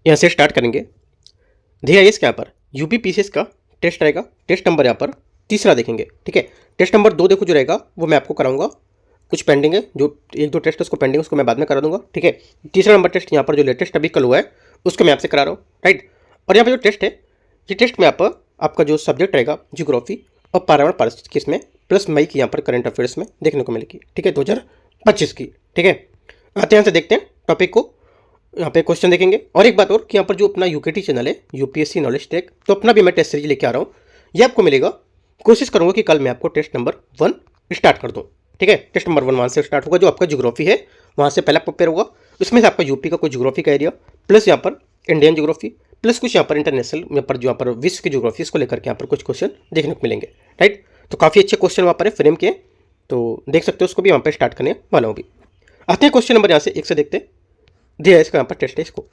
यहाँ से स्टार्ट करेंगे। ध्यान है इसके यहाँ पर यूपीपीसीएस का टेस्ट रहेगा। टेस्ट नंबर यहाँ पर तीसरा देखेंगे, ठीक है। टेस्ट नंबर 2 देखो जो रहेगा वो मैं आपको कराऊंगा। कुछ पेंडिंग है, जो 1-2 टेस्ट उसको पेंडिंग, उसको मैं बाद में करा दूंगा, ठीक है। तीसरा नंबर टेस्ट यहाँ पर जो लेटेस्ट अभी कल हुआ है उसको मैं आपसे करा रहा हूँ, राइट। और यहाँ पर जो टेस्ट है, ये टेस्ट में आपका जो सब्जेक्ट रहेगा जियोग्राफी और पर्यावरण पारिस्थितिकी इसमें प्लस मई की यहाँ पर करंट अफेयर्स में देखने को मिलेगी, ठीक है, 2025 की, ठीक है। आते यहाँ से देखते हैं टॉपिक को। यहाँ पे क्वेश्चन देखेंगे। और एक बात और कि यहाँ पर जो अपना यूकेटी चैनल है यूपीएससी नॉलेज टेक, तो अपना भी मैं टेस्ट सीरीज लेके आ रहा हूँ, ये आपको मिलेगा। कोशिश करूँगा कि कल मैं आपको टेस्ट नंबर 1 स्टार्ट कर दूँ, ठीक है। टेस्ट नंबर 1 वहाँ से स्टार्ट होगा, जो आपका ज्योग्राफी है वहाँ से पहला प्रिपेयर होगा। उसमें से आपका यूपी का कोई ज्योग्राफी का एरिया प्लस यहाँ पर इंडियन ज्योग्राफी प्लस कुछ यहाँ पर इंटरनेशनल यहाँ पर जो यहाँ पर विश्व की ज्योग्राफी इसको लेकर के यहाँ पर कुछ क्वेश्चन देखने को मिलेंगे, राइट। तो काफ़ी अच्छे क्वेश्चन वहाँ पर है फ्रेम के, तो देख सकते हो, उसको भी वहाँ पर स्टार्ट करने वाला हूँ भी। आते हैं क्वेश्चन नंबर यहाँ से 1 से देखते हैं। दिया है इसका यहाँ पर टेस्ट है इसको।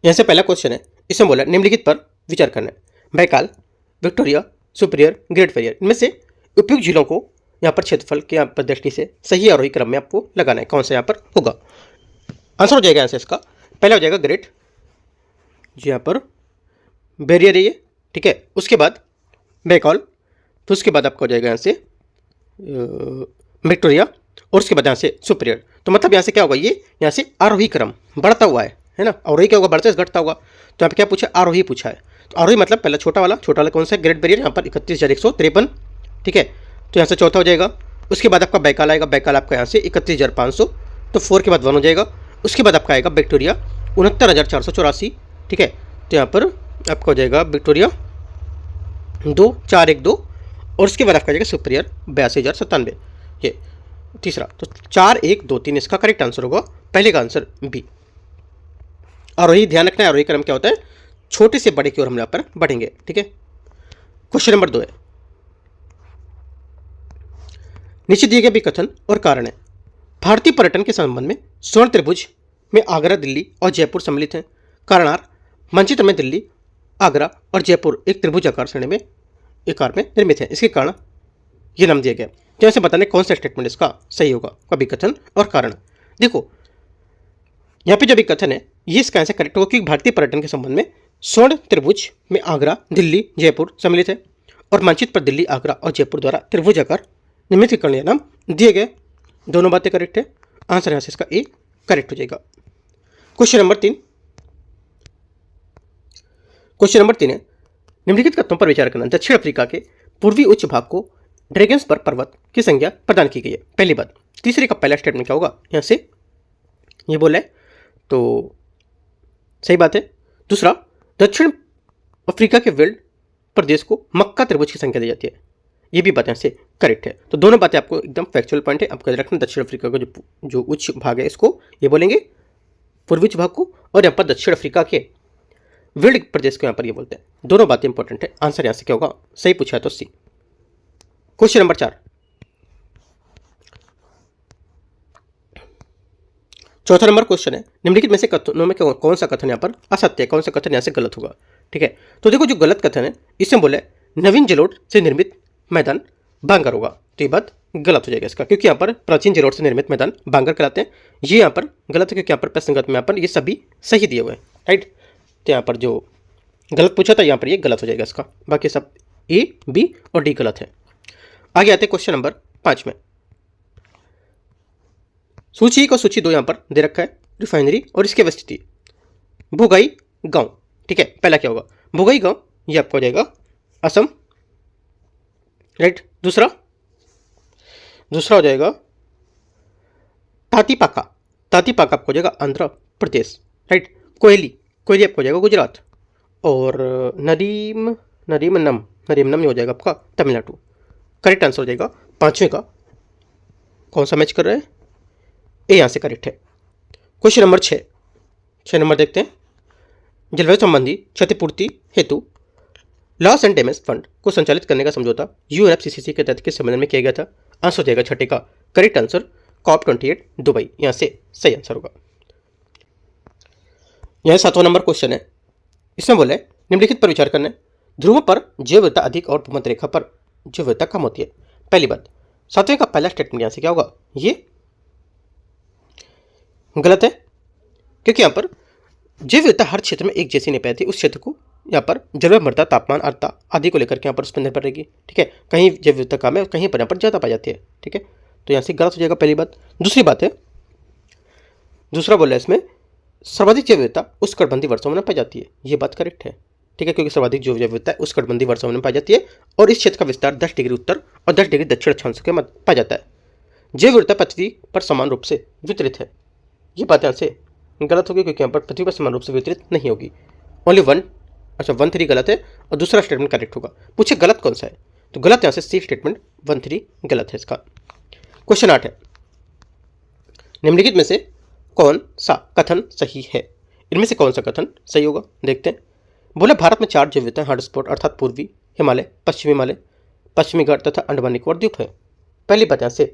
यहाँ से पहला क्वेश्चन है, इसमें बोला निम्नलिखित पर विचार करना है। बैकाल, विक्टोरिया, सुपीरियर, ग्रेट फेरियर, इनमें से उपयुक्त झीलों को यहाँ पर क्षेत्रफल के यहाँ पर दृष्टि से सही आरोही क्रम में आपको लगाना है, कौन सा यहाँ पर होगा। आंसर हो जाएगा यहाँ से इसका पहला हो जाएगा ग्रेट, जो यहाँ पर बैरियर है ये, ठीक है। उसके बाद बैकाल, तो उसके बाद आपका हो जाएगा यहाँ से विक्टोरिया, और उसके बाद यहाँ से सुपीरियर। तो मतलब यहाँ से क्या होगा, ये यहाँ से आरोही क्रम बढ़ता हुआ है ना। आरोही क्या होगा, बढ़ता है घटता होगा। तो यहाँ पे क्या पूछा, आरोही पूछा है। तो आरोही मतलब पहला छोटा वाला कौन सा है, ग्रेट बैरियर, यहाँ पर 31,153, ठीक है। तो यहाँ से चौथा हो जाएगा। उसके बाद आपका बैकाल आएगा, बैकाल आपका यहाँ से 31,500, तो 4 के बाद 1 हो जाएगा। उसके बाद आपका आएगा विक्टोरिया 69,484, ठीक है। तो यहाँ पर आपका हो जाएगा विक्टोरिया 2,412, और उसके बाद आपका जाएगा सुपीरियर 82,097, ये तीसरा। तो 4, 1, 2, 3 इसका करेक्ट आंसर होगा, पहले का आंसर बी। आरोही ध्यान रखना है, आरोही क्रम क्या होता है, छोटे से बड़े की ओर हम यहाँ पर बढ़ेंगे, ठीक है। क्वेश्चन नंबर 2 है, नीचे दिए गए भी कथन और कारण है। भारतीय पर्यटन के संबंध में स्वर्ण त्रिभुज में आगरा, दिल्ली और जयपुर सम्मिलित हैं। कारणार मानचित्र में दिल्ली, आगरा और जयपुर एक त्रिभुजाकार श्रेणी में आकार में निर्मित है, इसके कारण ये नाम दिया गया। तो ऐसे बताने कौन सा स्टेटमेंट इसका सही होगा, कभी कथन और कारण। देखो यहाँ पे जो भी कथन है ये इसका आंसर करेक्ट होगा, क्योंकि भारतीय पर्यटन के संबंध में स्वर्ण त्रिभुज में आगरा, दिल्ली, जयपुर सम्मिलित है, और मानचित्र पर दिल्ली, आगरा और जयपुर द्वारा त्रिभुजाकार निर्मित करने का नाम दिए गए। दोनों बातें करेक्ट है, आंसर यहाँ से इसका ए करेक्ट हो जाएगा। क्वेश्चन नंबर 3 है, निम्नलिखित कथनों पर विचार करना। दक्षिण अफ्रीका के पूर्वी उच्च भाग को ड्रैगन्सबर्ग पर्वत की संज्ञा प्रदान की गई है, पहली बात। तीसरे का पहला स्टेटमेंट क्या होगा, यहाँ से ये बोला है, तो सही बात है। दूसरा, दक्षिण अफ्रीका के वेल्ड प्रदेश को मक्का त्रिभुज की संख्या दी जाती है, ये भी बात यहाँ से करेक्ट है। तो दोनों बातें आपको एकदम फैक्चुअल पॉइंट है, आपको याद रखना। दक्षिण अफ्रीका का जो उच्च भाग है इसको ये बोलेंगे पूर्वी उच्च भाग को, और यहाँ पर दक्षिण अफ्रीका के वेल्ड प्रदेश को यहाँ पर ये बोलते हैं। दोनों बातें इंपॉर्टेंट है, आंसर यहाँ से क्या होगा, सही पूछा है तो सी। क्वेश्चन नंबर 4, चौथा नंबर क्वेश्चन है, निम्नलिखित में से कथनों में कौन सा कथन यहाँ पर असत्य है, कौन सा कथन यहाँ से गलत होगा, ठीक है। तो देखो जो गलत कथन है इसमें बोले नवीन जलोढ़ से निर्मित मैदान बांगर होगा, तो ये बात गलत हो जाएगा इसका, क्योंकि यहाँ पर प्राचीन जलोढ़ से निर्मित मैदान बांगर कहलाते हैं। ये यहाँ पर गलत है, क्योंकि यहाँ पर प्रश्नगत में यहाँ पर ये सभी सही दिए हुए हैं, राइट। तो यहाँ पर जो गलत पूछा था यहाँ पर ये गलत हो जाएगा इसका, बाकी सब ए, बी और डी गलत है। आगे आते हैं क्वेश्चन नंबर 5 में। सूची 1 और सूची 2 यहाँ पर दे रखा है, रिफाइनरी और इसकी अवस्थिति। भोगाई गांव, ठीक है, पहला क्या होगा, भोगाई गांव, ये आपका हो जाएगा असम, राइट। दूसरा हो जाएगा तातीपाका, तातीपाका आपको हो जाएगा आंध्र प्रदेश, राइट। कोयली आपको हो जाएगा गुजरात, और नरीमनम ये हो जाएगा आपका तमिलनाडु। करेक्ट आंसर हो जाएगा 5वें का, कौन सा मैच कर रहा है, ए यहाँ से करेक्ट है। क्वेश्चन नंबर 6 नंबर देखते हैं। जलवायु संबंधी क्षतिपूर्ति हेतु लॉस एंड डैमेज फंड को संचालित करने का समझौता यूएनएफसीसीसी के तहत किस सम्मेलन में किया गया था, आंसर हो जाएगा 6 का करेक्ट आंसर COP28 दुबई, यहाँ से सही आंसर होगा। यहाँ 7वां नंबर क्वेश्चन है, इसमें बोले निम्नलिखित पर विचार करना है। ध्रुव पर जैव विविधता अधिक और भूमध्य रेखा पर जैव विविधता कम होती है, पहली बात। 7वें का पहला स्टेटमेंट यहाँ से क्या होगा, गलत है, क्योंकि यहाँ पर जैव विविधता हर क्षेत्र में एक जैसी नहीं पाई थी। उस क्षेत्र को यहाँ पर जलवायु, मृदा, तापमान, आर्द्रता आदि को लेकर के यहाँ पर उस पर निर्भर रहेगी। ठीक है, कहीं जैव विविधता कम है, कहीं पर यहाँ पर ज़्यादा पाई जाती है। ठीक है, तो यहाँ से गलत हो जाएगा पहली बात। दूसरी बात है, दूसरा बोल रहा है इसमें सर्वाधिक जैव विविधता उष्णकटिबंधीय वर्षों में पाई जाती है। ये बात करेक्ट है। ठीक है, क्योंकि सर्वाधिक जो जैव विविधता है उष्णकटिबंधीय वर्षों में पाई जाती है और इस क्षेत्र का विस्तार 10 डिग्री उत्तर और 10 डिग्री दक्षिण अक्षांश के मध्य पाया जाता है। जैव विविधता पृथ्वी पर समान रूप से वितरित है। ये बात यहाँ से गलत होगी, क्योंकि यहाँ पर पृथ्वी पर समान रूप से वितरित नहीं होगी। ओनली वन, अच्छा 1-3 गलत है और दूसरा स्टेटमेंट करेक्ट होगा। पूछे गलत कौन सा है, तो गलत यहाँ से सी स्टेटमेंट 1-3 गलत है इसका। क्वेश्चन 8 है, निम्नलिखित में से कौन सा कथन सही है? इनमें से कौन सा कथन सही होगा, देखते हैं। बोले भारत में 4 जैव विविधता हॉटस्पॉट अर्थात पूर्वी हिमालय, पश्चिमी घाट तथा अंडमान निकोबार द्वीप है। पहली बात यहाँ से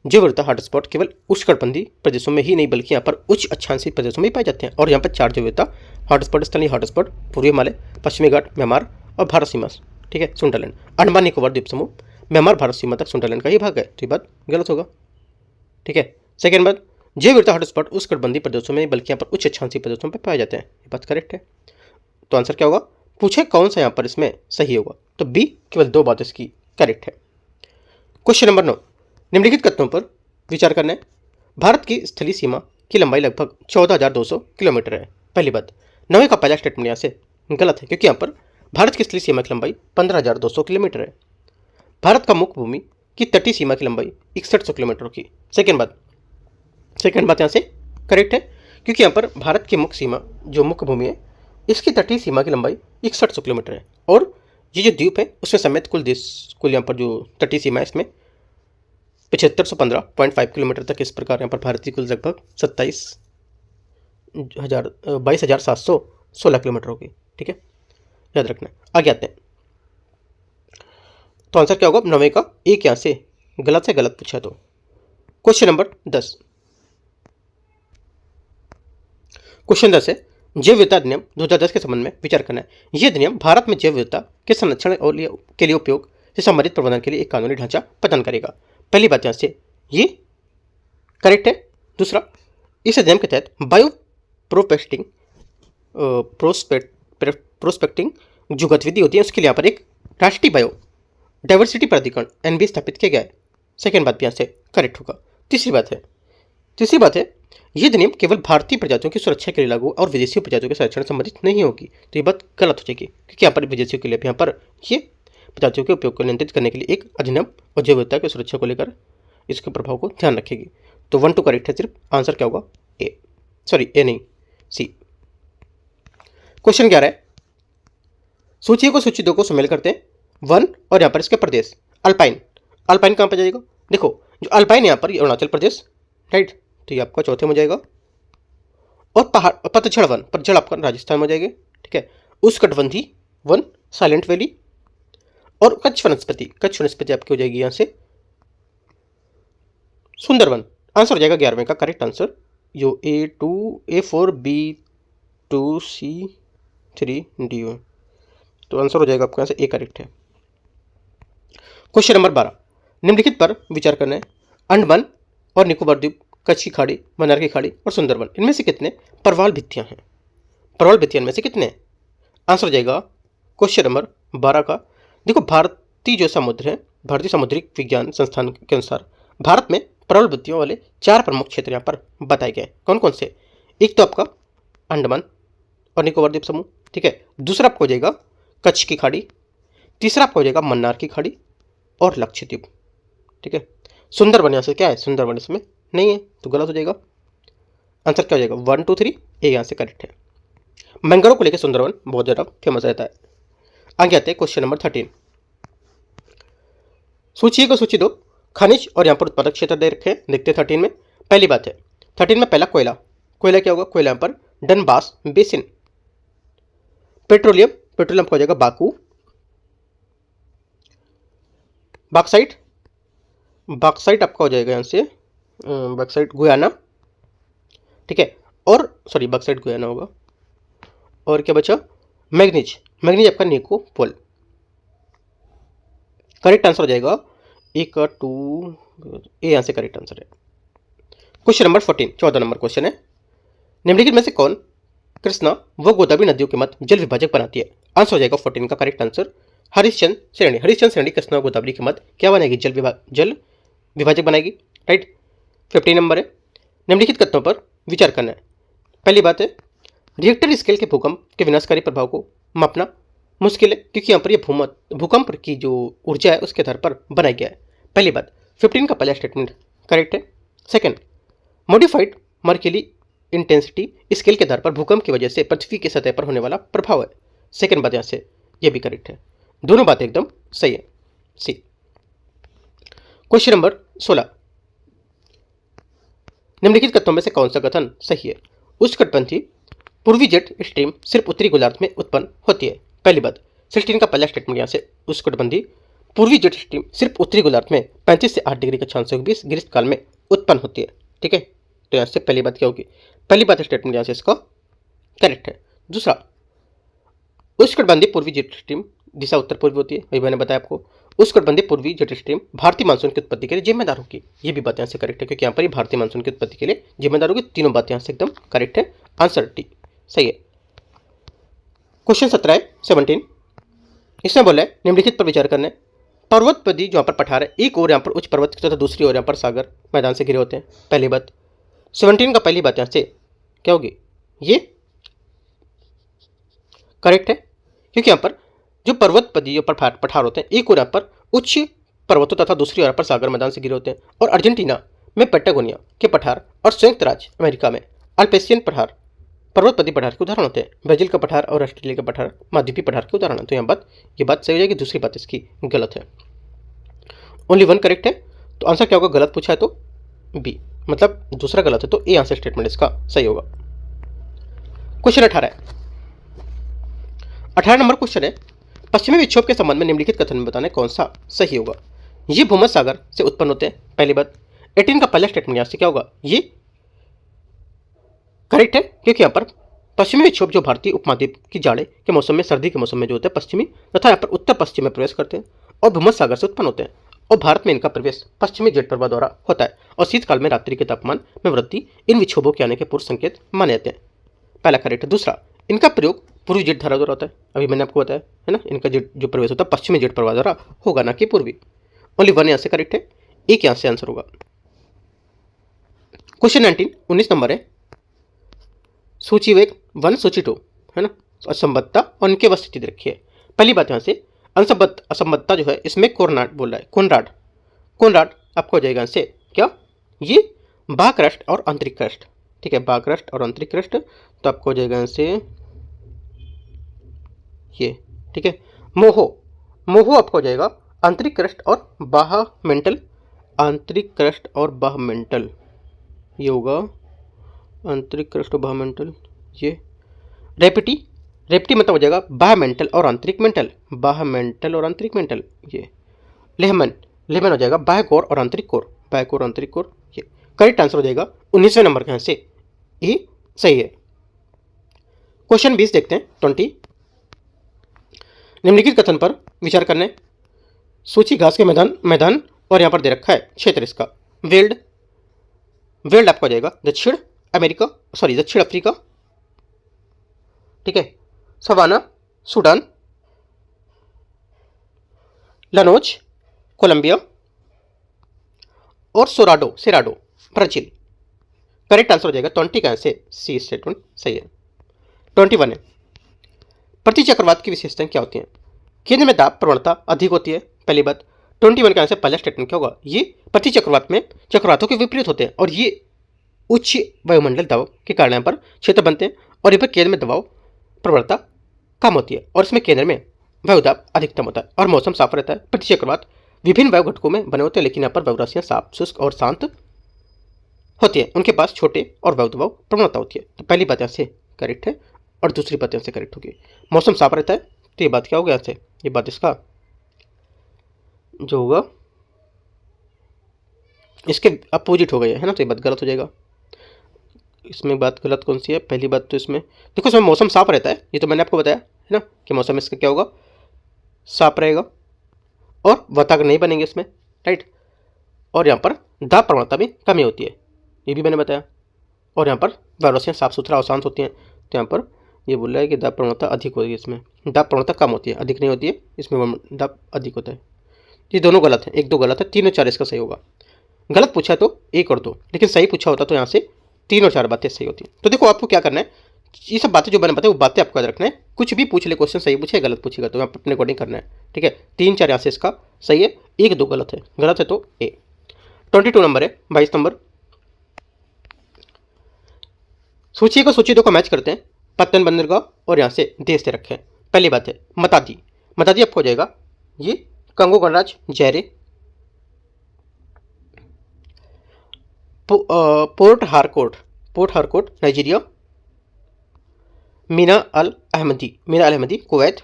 जैव विविधता हॉटस्पॉट केवल उष्णकटिबंधीय प्रदेशों में ही नहीं बल्कि यहाँ पर उच्च अक्षांशीय प्रदेशों में ही पाए जाते हैं। और यहाँ पर 4 जैव विविधता हॉटस्पॉट स्थलीय हॉटस्पॉट पूर्वी हिमालय, पश्चिमी घाट, म्यांमार और भारत सीमा, ठीक है, सुंडरलैंड, अंडमान निकोबार द्वीप समूह, म्यांमार भारत सीमा तक सुंडरलैंड का ही भाग है। तो ये बात गलत होगा। ठीक है, सेकेंड बात, जैव विविधता हॉटस्पॉट उष्णकटिबंधीय प्रदेशों में बल्कि यहाँ पर उच्च अक्षांशीय प्रदेशों में पाए जाते हैं। ये बात करेक्ट है। तो आंसर क्या होगा, पूछे कौन सा यहाँ पर इसमें सही होगा, तो बी केवल 2 बात इसकी करेक्ट है। क्वेश्चन नंबर 9, निम्नलिखित कथनों पर विचार करना है। भारत की स्थलीय सीमा की लंबाई लगभग 14,200 किलोमीटर है। पहली बात, 9 का पहला स्टेटमेंट यहाँ से गलत है, क्योंकि यहाँ पर भारत की स्थलीय सीमा की लंबाई 15,200 किलोमीटर है। भारत का मुख्य भूमि की तटीय सीमा की लंबाई 6100 किलोमीटर की। सेकेंड बात यहाँ से करेक्ट है, क्योंकि यहाँ पर भारत की मुख्य सीमा जो मुख्य भूमि है इसकी तटीय सीमा की लंबाई 6100 किलोमीटर है। और ये जो द्वीप है उसमें समेत कुल यहाँ पर जो तटीय सीमा है इसमें 7515.5 किलोमीटर तक। इस प्रकार यहाँ पर भारत की कुल लगभग 22,716 किलोमीटर होगी। ठीक है, याद रखना। आगे आते हैं, तो आंसर क्या होगा, 9 का एक यहाँ से गलत से गलत पूछा। तो क्वेश्चन नंबर 10, क्वेश्चन 10 है, जैव विविधता अधिनियम 2010 के संबंध में विचार करना है। यह अधिनियम भारत में जैव विविधता के संरक्षण के लिए उपयोग से संबंधित प्रबंधन के लिए एक कानूनी ढांचा प्रदान करेगा। पहली बात यहाँ से ये करेक्ट है। दूसरा, इस अधिनियम के तहत बायो प्रोस्पेक्टिंग जो गतिविधि होती है उसके लिए यहाँ पर एक राष्ट्रीय बायो डाइवर्सिटी प्राधिकरण NB स्थापित किया गया है। सेकेंड बात भी यहाँ से करेक्ट होगा। तीसरी बात है यह अधिनियम केवल भारतीय प्रजातियों की सुरक्षा के लिए लागू और विदेशी प्रजातियों के संरक्षण संबंधित नहीं होगी। तो ये बात गलत हो जाएगी, क्योंकि यहाँ पर विदेशियों के लिए भी यहाँ पर ये प्रजातियों के उपयोग को नियंत्रित करने के लिए एक अधिनियम और जैव विविधता की सुरक्षा को लेकर इसके प्रभाव को ध्यान रखेगी। तो 1-2 करेक्ट है सिर्फ। आंसर क्या होगा, ए नहीं, सी। क्वेश्चन 11 है, सूची को सूची 2 को शामिल करते हैं। 1 और यहाँ पर इसके प्रदेश अल्पाइन कहाँ पर जाएगा, देखो जो अल्पाइन यहाँ पर अरुणाचल प्रदेश, राइट, तो ये आपका चौथे में जाएगा। और पहाड़ पतझड़ वन, पतझड़ आपका राजस्थान में जाएगा। ठीक है, उष्णकटिबंधीय वन साइलेंट वैली और कच्छ वनस्पति आपकी हो जाएगी यहाँ से सुंदरवन। आंसर हो जाएगा 11वें का करेक्ट आंसर, जो A2 A4 B2 C3 D। तो आंसर हो जाएगा आपका यहाँ से ए करेक्ट है। क्वेश्चन नंबर 12, निम्नलिखित पर विचार करना है। अंडमान और निकोबार द्वीप, कच्छ की खाड़ी, मन्नार की खाड़ी और सुंदरवन, इनमें से कितने प्रवाल भित्तियां हैं? प्रवाल भित्तियां इनमें से कितने? आंसर हो जाएगा क्वेश्चन नंबर 12 का, देखो भारतीय जो समुद्र है, भारतीय समुद्री विज्ञान संस्थान के अनुसार भारत में प्रवाल भित्तियों वाले 4 प्रमुख क्षेत्र यहाँ पर बताए गए। कौन कौन से? एक तो आपका अंडमान और निकोबार द्वीप समूह, ठीक है। दूसरा आपको हो जाएगा कच्छ की खाड़ी, तीसरा आपको हो जाएगा मन्नार की खाड़ी और लक्षद्वीप, ठीक है। सुंदरवन यहाँ से क्या है, सुंदरवन इसमें नहीं है, तो गलत हो जाएगा। आंसर क्या हो जाएगा 1 2 3 ए यहाँ से करेक्ट है। मैंग्रोव को लेकर सुंदरवन बहुत ज़्यादा फेमस रहता है। आगे आते हैं क्वेश्चन नंबर 13। सूची को सूची दो, खनिज और यहाँ पर उत्पादक क्षेत्र दे रखे हैं, देखते हैं 13 में। पहली बात है 13 में पहला कोयला क्या होगा, कोयला यहाँ पर डनबास बेसिन। पेट्रोलियम हो जाएगा बाकू। बॉक्साइट आपका हो जाएगा यहाँ से बॉक्साइट गुयाना, ठीक है। और सॉरी बॉक्साइट गुयाना होगा। और क्या बचा, मैग्नीज आपका निकोपोल। करेक्ट आंसर हो जाएगा 1 2 ए यहाँ से करेक्ट आंसर है। क्वेश्चन नंबर 14, 14 नंबर क्वेश्चन है, निम्नलिखित में से कौन कृष्णा व गोदावरी नदियों के मध्य जल विभाजक बनाती है? आंसर हो जाएगा 14 का करेक्ट आंसर हरिश्चंद्र श्रेणी। हरिश्चंद्र श्रेणी कृष्णा व गोदावरी के मध्य क्या बनाएगी? जल विभाजक बनाएगी, राइट। 15 नंबर है, निम्नलिखित कथनों पर विचार करना है। पहली बात है, रिएक्टर स्केल के भूकंप के विनाशकारी प्रभाव को मापना मुश्किल है, क्योंकि यहाँ पर यह भूकंप की जो ऊर्जा है उसके आधार पर बनाया गया है। पहली बात, 15 का पहला स्टेटमेंट करेक्ट है। Second, modified mercury intensity scale के आधार पर भूकंप की वजह से पृथ्वी की सतह पर होने वाला प्रभाव है। सेकंड बात यहाँ से ये भी करेक्ट है, दोनों बातें एकदम सही है। सी। क्वेश्चन नंबर 16, निम्नलिखित कथनों में से कौन सा कथन सही है? उष्णकटिबंधीय पूर्वी जेट स्ट्रीम सिर्फ उत्तरी गोलार्ध में उत्पन्न होती है। पहली बात, 16 का पहला स्टेटमेंट यहाँ से उष्णकटिबंधीय पूर्वी जेट स्ट्रीम सिर्फ उत्तरी गोलार्ध में 35 से 8 डिग्री अक्षांश के बीच ग्रीष्मकाल में उत्पन्न होती है, ठीक है। तो यहाँ से पहली बात क्या होगी? पहली बात स्टेटमेंट यहाँ से इसका करेक्ट है। दूसरा, उष्णकटिबंधीय पूर्वी जेट स्ट्रीम दिशा उत्तर पूर्वी होती है, वही मैंने बताया आपको। उष्णकटिबंधीय पूर्वी जेट स्ट्रीम भारतीय मानसून की उत्पत्ति के लिए जिम्मेदार होगी, ये भी बात यहाँ से करेक्ट है, क्योंकि यहाँ पर भारतीय मानसून की उत्पत्ति के लिए जिम्मेदार होगी। तीनों बातें यहाँ से एकदम करेक्ट है, आंसर डी सही है। क्वेश्चन 17, इसमें बोला है निम्नलिखित पर विचार करना है। पर्वत पदी जो यहाँ पर पठार है, एक ओर यहाँ पर उच्च पर्वत तथा दूसरी ओर यहाँ पर सागर मैदान से घिरे होते हैं। पहली बात 17 का पहली बात यहाँ से क्या होगी? ये करेक्ट है, क्योंकि यहाँ पर जो पर्वत पदी जो पठार होते हैं, एक ओर यहाँ पर उच्च पर्वतों तथा दूसरी ओर पर सागर मैदान से घिरे होते हैं। और अर्जेंटीना में पेटागोनिया के पठार और संयुक्त राज्य अमेरिका में अल्पेशियन पठार पर्वतपदी पठार के उदाहरण होते हैं। ब्राजील का पठार और ऑस्ट्रेलिया का पठार महाद्वीपीय पठार के उदाहरण है। तो यहाँ ये बात सही हो जाएगी, दूसरी बात इसकी गलत है। ओनली वन करेक्ट है, तो आंसर क्या होगा? गलत पूछा है तो बी, मतलब दूसरा गलत है, तो ए आंसर स्टेटमेंट इसका सही होगा। क्वेश्चन 18 नंबर क्वेश्चन है, पश्चिमी विक्षोभ के संबंध में निम्नलिखित कथन में बताना कौन सा सही होगा? ये भूमध्य सागर से उत्पन्न होते हैं। पहली बात 18 का पहला स्टेटमेंट यहाँ से क्या होगा? ये करेक्ट है, क्योंकि यहाँ पर पश्चिमी विक्षोभ जो भारतीय उपमहाद्वीप की जाड़े के मौसम में, सर्दी के मौसम में जो होता है पश्चिमी तथा यहाँ पर उत्तर पश्चिम में प्रवेश करते हैं और भूमध्य सागर से उत्पन्न होते हैं। और भारत में इनका प्रवेश पश्चिमी जेट प्रवाह द्वारा होता है और शीतकाल में रात्रि के तापमान में वृद्धि इन विक्षोभों के आने के पूर्व संकेत माने जाते हैं। पहला करेक्ट है। दूसरा, इनका प्रयोग पूर्वी जेट धारा द्वारा होता है, अभी मैंने आपको बताया है ना। इनका जो प्रवेश होता है पश्चिमी जेट प्रवाह द्वारा होगा, ना कि पूर्वी। ओनली वन यहाँ से करेक्ट है, एक यहाँ से आंसर होगा। क्वेश्चन 19 नंबर है, सूची 1 सूची 2 है ना, असंबद्धता और इनकी अवस्थिति रखी है। पहली बात यहाँ से असंबद्धता जो है इसमें कोनराड बोल रहा है, कोनराड आपको हो जाएगा इससे क्या? ये बाह्य क्रस्ट और आंतरिक क्रस्ट, ठीक है, बाह्य क्रस्ट और आंतरिक क्रस्ट, तो आपको हो जाएगा इससे ये, ठीक है। मोहो आपको हो जाएगा आंतरिक क्रस्ट और बाह्य मेंटल, आंतरिक क्रस्ट और बाह्य मेंटल, ये होगा आंतरिक क्रस्ट और बाह्य मेंटल। ये रेप्टी मतलब हो जाएगा बाह्य मेंटल और आंतरिक मेंटल, बाह्य मेंटल और आंतरिक मेंटल। ये लेहमन हो जाएगा बाह्य कोर और आंतरिक कोर, बाह्य कोर आंतरिक कोर। ये करेक्ट आंसर हो जाएगा 19वें नंबर के यहाँ से, ये सही है। क्वेश्चन 20 देखते हैं, 20, निम्नलिखित कथन पर विचार करने। सूची घास के मैदान और यहाँ पर दे रखा है क्षेत्र इसका। वेल्ड आपका हो जाएगा दक्षिण अफ्रीका, ठीक है। सवाना सूडान, लनोज कोलंबिया और सेराडो ब्राजील। करेक्ट आंसर हो जाएगा 20 का से सी स्टेटमेंट सही है। 21 है, प्रति चक्रवात की विशेषताएं क्या होती हैं? केंद्र में दाब प्रवणता अधिक होती है, पहली बात। 21 का आंसर पहला स्टेटमेंट क्या होगा? ये प्रति चक्रवात में चक्रवातों के विपरीत होते हैं और ये उच्च वायुमंडल दबाव के कारण यहाँ पर क्षेत्र बनते हैं और यहाँ पर केंद्र में दबाव प्रवणता कम होती है और इसमें केंद्र में वायुदाब अधिकतम होता है और मौसम साफ रहता है। प्रति चक्रवात विभिन्न वायु घटकों में बने होते हैं, लेकिन यहाँ पर वायु राशियाँ साफ, शुष्क और शांत होती है। उनके पास छोटे और वायु दबाव प्रवणता होती है। तो पहली बात यहाँ से करेक्ट है और दूसरी बात यहाँ से करेक्ट होगी। मौसम साफ रहता है, तो ये बात क्या होगा यहाँ से? ये बात इसका जो होगा इसके अपोजिट हो गई है ना, तो ये बात गलत हो जाएगा। इसमें बात गलत कौन सी है? पहली बात तो इसमें देखो, इसमें मौसम साफ रहता है, ये तो मैंने आपको बताया है ना कि मौसम इसका क्या होगा? साफ रहेगा और वातावरण नहीं बनेंगे इसमें, राइट। और यहाँ पर दाब प्रवणता में कमी होती है, ये भी मैंने बताया। और यहाँ पर वायरोसियन साफ सुथरा और शांत होती हैं। तो यहाँ पर ये बोल रहा है कि दाब प्रवणता अधिक होती है, इसमें दाब प्रवणता कम होती है, अधिक नहीं होती है, इसमें दाब अधिक होता है। ये दोनों गलत है, 1 2 गलत है, 3 और 4 इसका सही होगा। गलत पूछा तो 1 और 2, लेकिन सही पूछा होता तो यहाँ से 3 और 4 बातें सही होती हैं। तो देखो आपको क्या करना है, ये सब बातें जो मैंने बताई वो बातें आपको याद रखना है। कुछ भी पूछ ले क्वेश्चन, सही पूछे गलत पूछेगा तो आप अपने अकॉर्डिंग करना है, ठीक है। 3 4 यहाँ से इसका सही है, 1 2 गलत है, गलत है तो ए। 22 नंबर है, 22 नंबर। सूची को सूची 2 को मैच करते हैं, पत्तन बंदरगाह और यहाँ से देश से रखें। पहली बात है मतादी, मतादी आपको हो जाएगा ये कंगो गणराज्य, जैरे, पोर्ट हारकोट नाइजीरिया, मीना अल अहमदी कुवैत,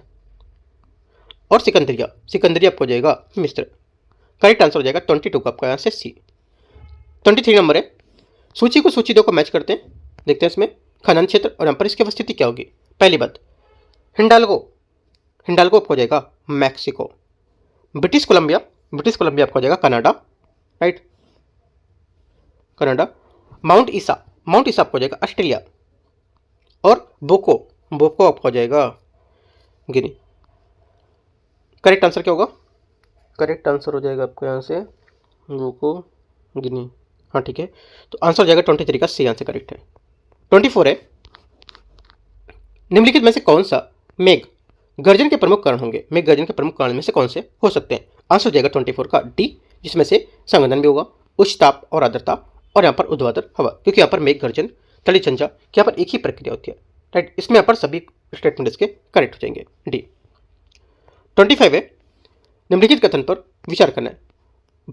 और सिकंदरिया आपको हो जाएगा मिस्र। करेक्ट आंसर हो जाएगा 22 का आपका यहाँ से सी। 23 नंबर है, सूची को सूची 2 को मैच करते हैं, देखते हैं इसमें खनन क्षेत्र और यहाँ पर इसकी अवस्थिति क्या होगी। पहली बात हिंडाल्गो आपको हो जाएगा मैक्सिको। ब्रिटिश कोलंबिया आपको हो जाएगा कनाडा, राइट, कनाडा। माउंट ईसा आपको हो जाएगा ऑस्ट्रेलिया, और बोको आपको हो जाएगा गिनी। करेक्ट आंसर क्या होगा, करेक्ट आंसर हो जाएगा आपको यहाँ से बोको गिनी, हाँ ठीक है। तो आंसर हो जाएगा 23 का सी आंसर करेक्ट है। 24 है, निम्नलिखित में से कौन सा मेघ गर्जन के प्रमुख कारण होंगे, मेघ गर्जन के प्रमुख कारण में से कौन से हो सकते हैं। आंसर हो जाएगा 24 का डी, जिसमें से संघनन भी होगा, उच्च ताप और आर्द्रता, और यहाँ पर ऊर्ध्वाधर हवा, क्योंकि यहाँ पर मेघ गर्जन तली झंझा की यहाँ पर एक ही प्रक्रिया होती है, राइट। इसमें यहाँ पर सभी स्टेटमेंट इसके करेक्ट हो जाएंगे, डी। 25 है, निम्नलिखित कथन पर विचार करना है,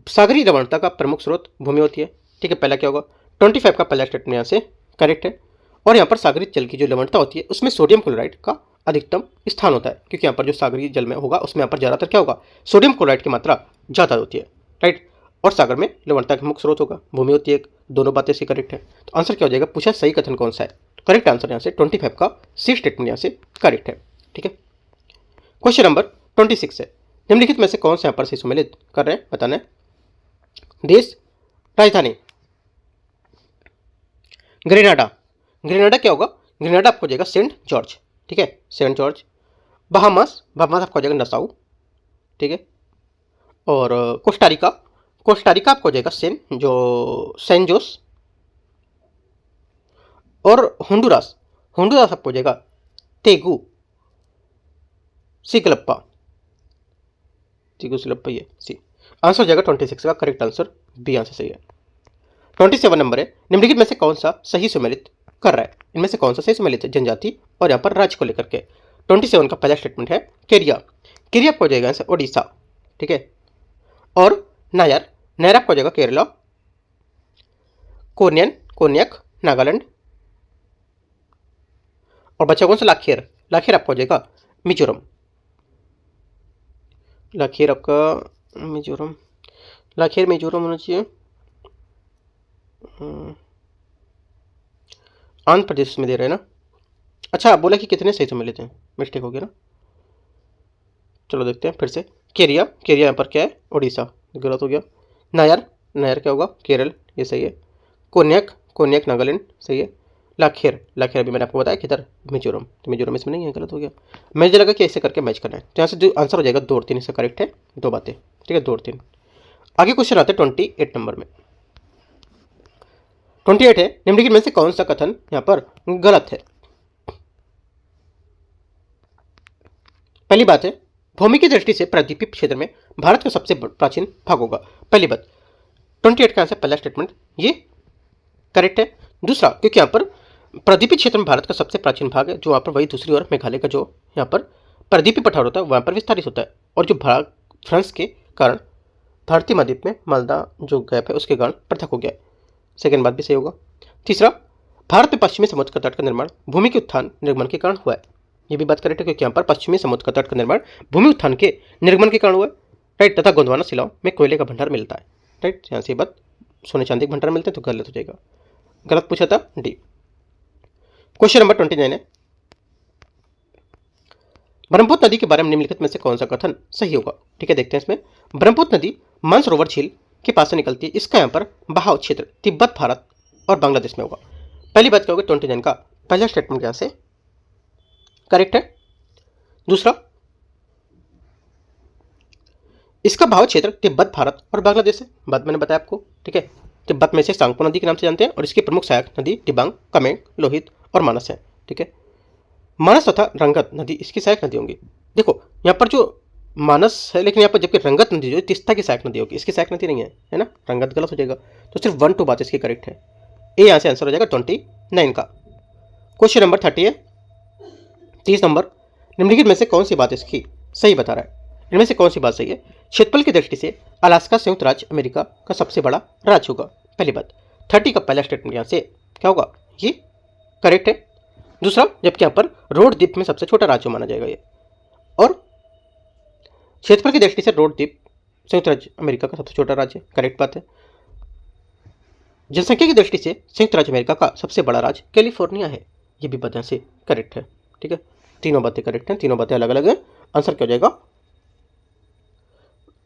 सागरीय लवणता का प्रमुख स्रोत भूमि होती है, ठीक है। पहला क्या होगा, 25 का पहला स्टेटमेंट यहाँ से करेक्ट है। और यहाँ पर सागरीय जल की जो लवणता होती है उसमें सोडियम क्लोराइड का अधिकतम स्थान होता है, क्योंकि यहाँ पर जो सागरीय जल में होगा उसमें यहाँ पर ज़्यादातर क्या होगा, सोडियम क्लोराइड की मात्रा ज़्यादा होती है, राइट। और सागर में लवणता का मुख्य स्रोत होगा, भूमि होती है, दोनों बातें से करेक्ट है। तो आंसर क्या हो जाएगा, पूछा सही कथन कौन सा है, तो करेक्ट आंसर यहाँ से 25 का सी स्टेटमेंट यहाँ से करेक्ट है, ठीक है। क्वेश्चन नंबर 26 है, निम्नलिखित में से कौन सा यहाँ पर सही सम्मिलित कर रहे हैं, बताना है। देश, राजधानी, ग्रेनाडा क्या होगा, ग्रेनाडा आपको हो जाएगा सेंट जॉर्ज, ठीक है, सेंट जॉर्ज। बहामास आपको हो जाएगा नसाउ, ठीक है। और कोस्टारिका आपको हो जाएगा सैन जोस। और होंडुरास आपको हो जाएगा तेगु सिगलप्पा, ये सी। आंसर हो जाएगा 26 का करेक्ट आंसर बी आंसर सही है। 27 नंबर है, निम्नलिखित में से कौन सा सही सम्मिलित कर रहा है, इनमें से कौन सा सही सम्मिलित है, जनजाति और यहाँ पर राज्य को लेकर के। 27 का पहला स्टेटमेंट है केरिया आपको हो जाएगा ओडिशा, ठीक है। और नायर आपको हो जाएगा केरला, कोन्याक नागालैंड, और बच्चा कौन सा लाखेर आपको हो जाएगा मिजोरम, लाखेर आपका मिजोरम होना चाहिए, आंध्र प्रदेश में दे रहे हैं ना। अच्छा बोला कि कितने सही सम्मिलित हैं, मिस्टेक हो गया ना, चलो देखते हैं फिर से। केरिया यहाँ पर क्या है, उड़ीसा, गलत हो गया। नायर क्या होगा, केरल, ये सही है। कोन्याक नागालैंड, सही है। लाखेर अभी मैंने आपको बताया किधर, मिजोरम, तो मिजोरम इसमें नहीं है, गलत हो गया। मुझे लगा कि ऐसे करके मैच करना है, तो यहाँ से जो आंसर हो जाएगा 2 और 3 इसका करेक्ट है, 2 बातें, ठीक है, 2 और 3। आगे क्वेश्चन आते हैं 28 नंबर में। 28 है, निम्नलिखित में से कौन सा कथन यहाँ पर गलत है। पहली बात है, भूमि की दृष्टि से प्रायद्वीपीय क्षेत्र में भारत का सबसे प्राचीन भाग होगा। पहली बात 28 का आंसर पहला स्टेटमेंट ये करेक्ट है। दूसरा, क्योंकि यहाँ पर प्रायद्वीपीय क्षेत्र में भारत का सबसे प्राचीन भाग है, जो वहाँ पर वही दूसरी ओर मेघालय का जो यहाँ पर प्रायद्वीपीय पठार होता है वहाँ पर विस्तारित होता है, और जो भाग फ्रांस के कारण भारतीय महाद्वीप में मालदा जो गैप है उसके कारण पृथक हो गया। सेकेंड बात भी सही होगा। तीसरा, भारत में पश्चिमी समुद्र का तट का निर्माण भूमि के उत्थान निर्गमन के कारण हुआ है, ये भी बात करेक्ट है, क्योंकि यहाँ पर पश्चिमी समुद्र का तट का निर्माण भूमि उत्थान के निर्गमन के कारण हुआ है, राइट। तथा गोंडवाना शिलाओं में कोयले का भंडार मिलता है, राइट। यहाँ से बात सोने चांदी के भंडार मिलते हैं, तो गलत हो जाएगा, गलत पूछा था, डी। क्वेश्चन नंबर 29 है, ब्रह्मपुत्र नदी के बारे में निम्नलिखित में से कौन सा कथन सही होगा, ठीक है। देखते हैं इसमें, ब्रह्मपुत्र नदी मानसरोवर झील के पास से निकलती है, इसका यहाँ पर बहाव क्षेत्र तिब्बत भारत और बांग्लादेश में होगा। पहली बात क्या होगी 29 का पहला स्टेटमेंट यहाँ से करेक्ट है। दूसरा, इसका भाव क्षेत्र तिब्बत, भारत और बांग्लादेश है। बात मैंने बताया आपको, ठीक है। तिब्बत में से सांगपो नदी के नाम से जानते हैं और इसकी प्रमुख सहायक नदी दिबांग, कमेंग, लोहित और मानस है, ठीक है। मानस तथा रंगत नदी इसकी सहायक नदी होंगी। देखो यहाँ पर जो मानस है, लेकिन यहाँ पर जबकि रंगत नदी जो तीस्ता की सहायक नदी होगी, इसकी सहायक नदी नहीं है ना, रंगत गलत हो जाएगा। तो सिर्फ 1 2 बात इसकी करेक्ट है। ए यहाँ से आंसर हो जाएगा 29 का। क्वेश्चन नंबर 30 है, 30 नंबर, निम्नलिखित में से कौन सी बात इसकी सही बता रहा है? इनमें से कौन सी बात सही है? क्षेत्रफल की दृष्टि से अलास्का संयुक्त राज्य अमेरिका का सबसे बड़ा राज्य होगा, पहली बात। 30 का पहला स्टेटमेंट यहाँ से क्या होगा, ये करेक्ट है। दूसरा, जबकि यहाँ पर रोड द्वीप में सबसे छोटा राज्य माना जाएगा ये, और क्षेत्रफल की दृष्टि से रोड द्वीप संयुक्त राज्य अमेरिका का सबसे छोटा राज्य, करेक्ट बात है। जनसंख्या की दृष्टि से संयुक्त राज्य अमेरिका का सबसे बड़ा राज्य कैलिफोर्निया है, ये भी बात यहाँ से करेक्ट है, ठीक है। तीनों बातें करेक्ट हैं, तीनों बातें अलग अलग हैं। आंसर क्या हो जाएगा